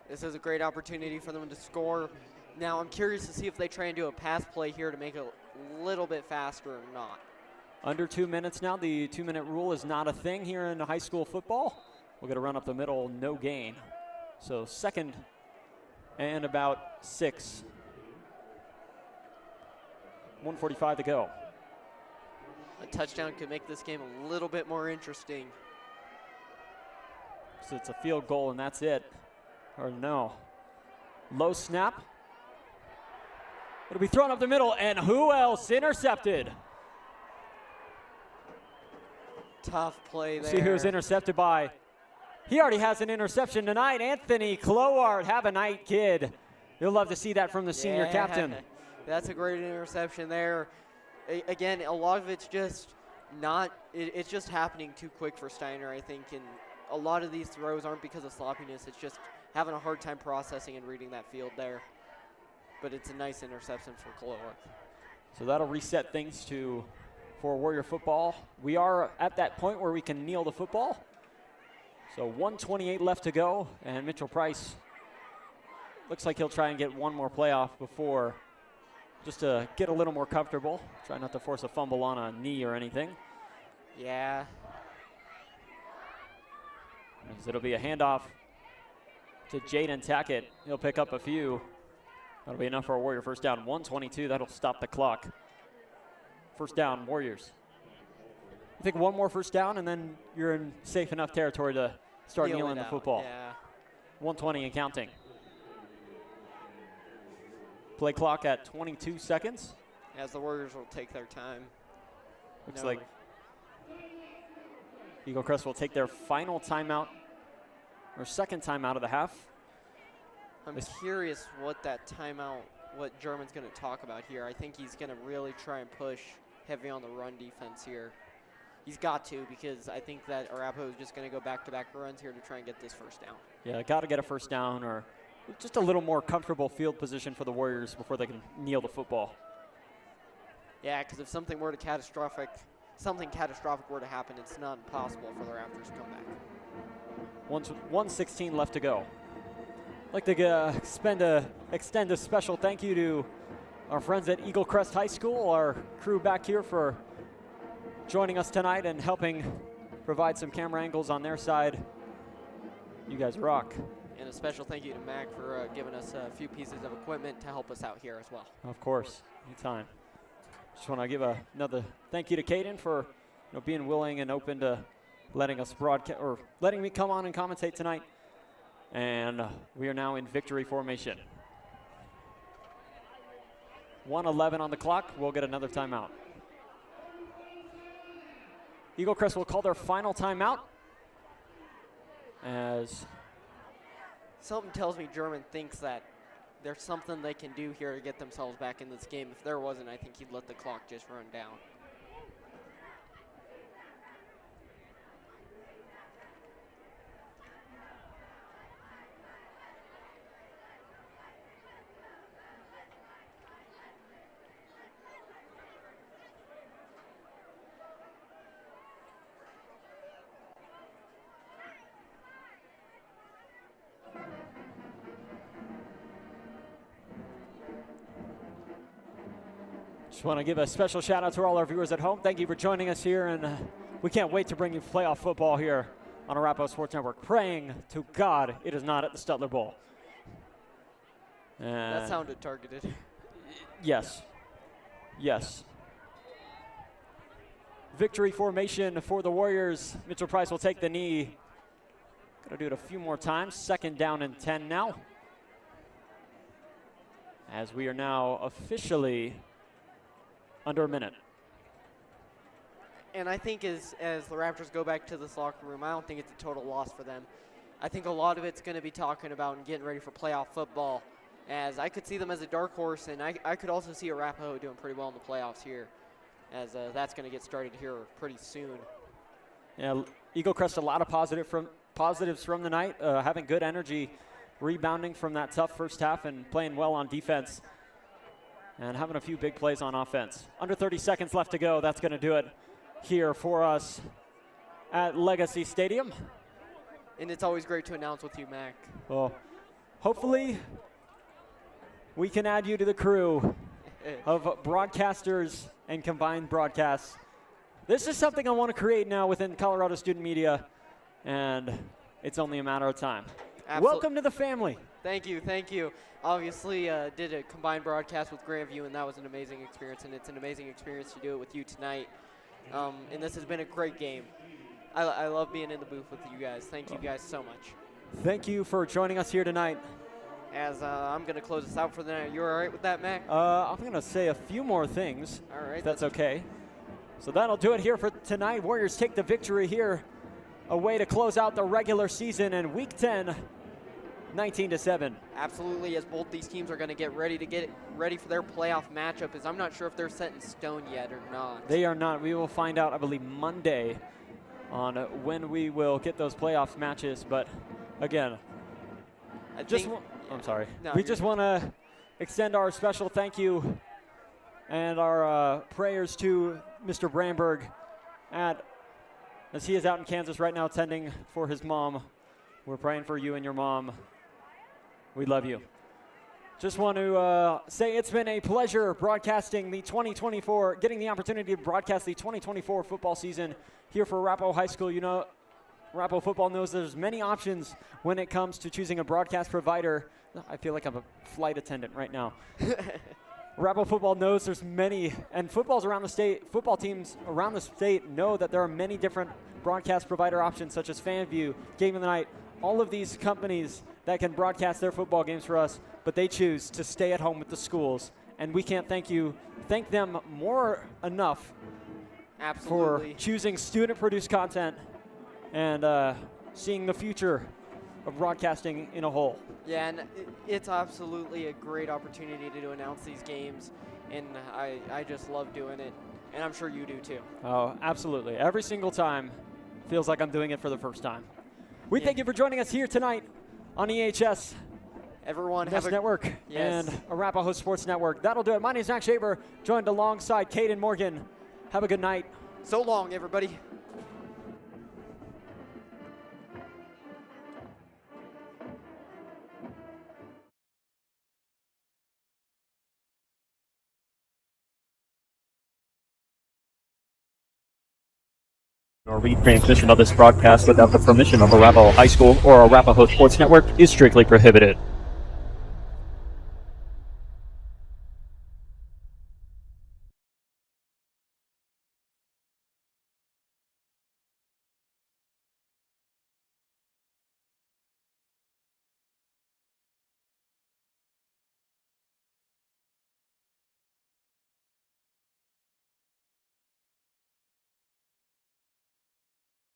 This is a great opportunity for them to score. Now I'm curious to see if they try and do a pass play here to make it a little bit faster or not.
Under 2 minutes now. The 2-minute rule is not a thing here in high school football. We're going to run up the middle, no gain. So 2nd and about 6. 1:45 to go.
A touchdown could make this game a little bit more interesting.
So it's a field goal and that's it. Or no. Low snap. It'll be thrown up the middle, and who else? Intercepted.
Tough play there.
See who's intercepted by. He already has an interception tonight. Anthony Cloward. Have a night, kid. You'll love to see that from the senior captain.
That's a great interception there. Again, a lot of it's just not, it's just happening too quick for Steiner, I think. And a lot of these throws aren't because of sloppiness. It's just having a hard time processing and reading that field there. But it's a nice interception for Cloward.
So that'll reset things for Warrior football. We are at that point where we can kneel the football. So 1:28 left to go, and Mitchell Price looks like he'll try and get one more play off before, just to get a little more comfortable. Try not to force a fumble on a knee or anything.
Yeah.
As it'll be a handoff to Jaden Tackett. He'll pick up a few. That'll be enough for a Warrior first down. 1:22, that'll stop the clock. First down, Warriors. I think one more first down, and then you're in safe enough territory to start kneeling the football.
Yeah.
1:20 and counting. Play clock at 22 seconds.
As the Warriors will take their time.
Looks like Eaglecrest will take their final timeout, or second timeout of the half.
I'm curious what that timeout, what German's going to talk about here. I think he's going to really try and push heavy on the run defense here. He's got to, because I think that Arapahoe is just going to go back-to-back runs here to try and get this first down.
Yeah, got to get a first down or just a little more comfortable field position for the Warriors before they can kneel the football.
Yeah, because if something catastrophic were to happen, it's not impossible for the Raptors to come back.
1:16 left to go. I'd like to extend a special thank you to our friends at Eaglecrest High School, our crew back here for joining us tonight and helping provide some camera angles on their side. You guys rock.
And a special thank you to Mac for giving us a few pieces of equipment to help us out here as well.
Of course, anytime. Just want to give another thank you to Caden for being willing and open to letting us broadcast, or letting me come on and commentate tonight. And we are now in victory formation. 1:11 on the clock. We'll get another timeout. Eaglecrest will call their final timeout. As
something tells me German thinks that there's something they can do here to get themselves back in this game. If there wasn't, I think he'd let the clock just run down.
Just want to give a special shout out to all our viewers at home. Thank you for joining us here, and we can't wait to bring you playoff football here on Arapahoe Sports Network. Praying to God it is not at the Stutler Bowl.
That sounded targeted.
Yes. Yes. Victory formation for the Warriors. Mitchell Price will take the knee. Gonna do it a few more times. 2nd down and 10 now. As we are now officially under a minute.
And I think as the Raptors go back to this locker room, I don't think it's a total loss for them. I think a lot of it's going to be talking about and getting ready for playoff football, as I could see them as a dark horse, and I could also see Arapahoe doing pretty well in the playoffs here, as that's going to get started here pretty soon.
Yeah, Eaglecrest, a lot of positives from the night, having good energy, rebounding from that tough first half and playing well on defense, and having a few big plays on offense. Under 30 seconds left to go. That's going to do it here for us at Legacy Stadium.
And it's always great to announce with you, Mac.
Well, hopefully we can add you to the crew of broadcasters and combined broadcasts. This is something I want to create now within Colorado Student Media, and it's only a matter of time. Welcome to the family.
Thank you, thank you. Obviously, did a combined broadcast with Grandview, and that was an amazing experience, and it's an amazing experience to do it with you tonight. And this has been a great game. I love being in the booth with you guys. Thank you guys so much.
Thank you for joining us here tonight.
As I'm going to close this out for the night. You all right with that, Mac?
I'm going to say a few more things,
all right,
if that's okay. So that'll do it here for tonight. Warriors take the victory here, a way to close out the regular season in Week 10, 19-7.
Absolutely, as both these teams are going to get ready for their playoff matchup, as I'm not sure if they're set in stone yet or not.
They are not. We will find out, I believe, Monday on when we will get those playoff matches. But again, I'm sorry.
No,
we just want to extend our special thank you and our prayers to Mr. Bramberg as he is out in Kansas right now tending for his mom. We're praying for you and your mom. We love you. Just want to say it's been a pleasure broadcasting the 2024, getting the opportunity to broadcast the 2024 football season here for Arapahoe High School. You know, Arapahoe football knows there's many options when it comes to choosing a broadcast provider. I feel like I'm a flight attendant right now. Arapahoe football knows there's many, and football teams around the state know that there are many different broadcast provider options, such as FanView, Game of the Night, all of these companies that can broadcast their football games for us, but they choose to stay at home with the schools. And we can't thank them more enough
Absolutely.
for choosing student-produced content and seeing the future of broadcasting in a whole.
Yeah, and it's absolutely a great opportunity to announce these games, and I just love doing it, and I'm sure you do too.
Oh, absolutely. Every single time feels like I'm doing it for the first time. We thank you for joining us here tonight on EHS.
Everyone
have a network and Arapahoe Sports Network. That'll do it. My name is Zach Shaber, joined alongside Caden Morgan. Have a good night.
So long, everybody.
Or retransmission of this broadcast without the permission of Arapahoe High School or Arapahoe Sports Network is strictly prohibited.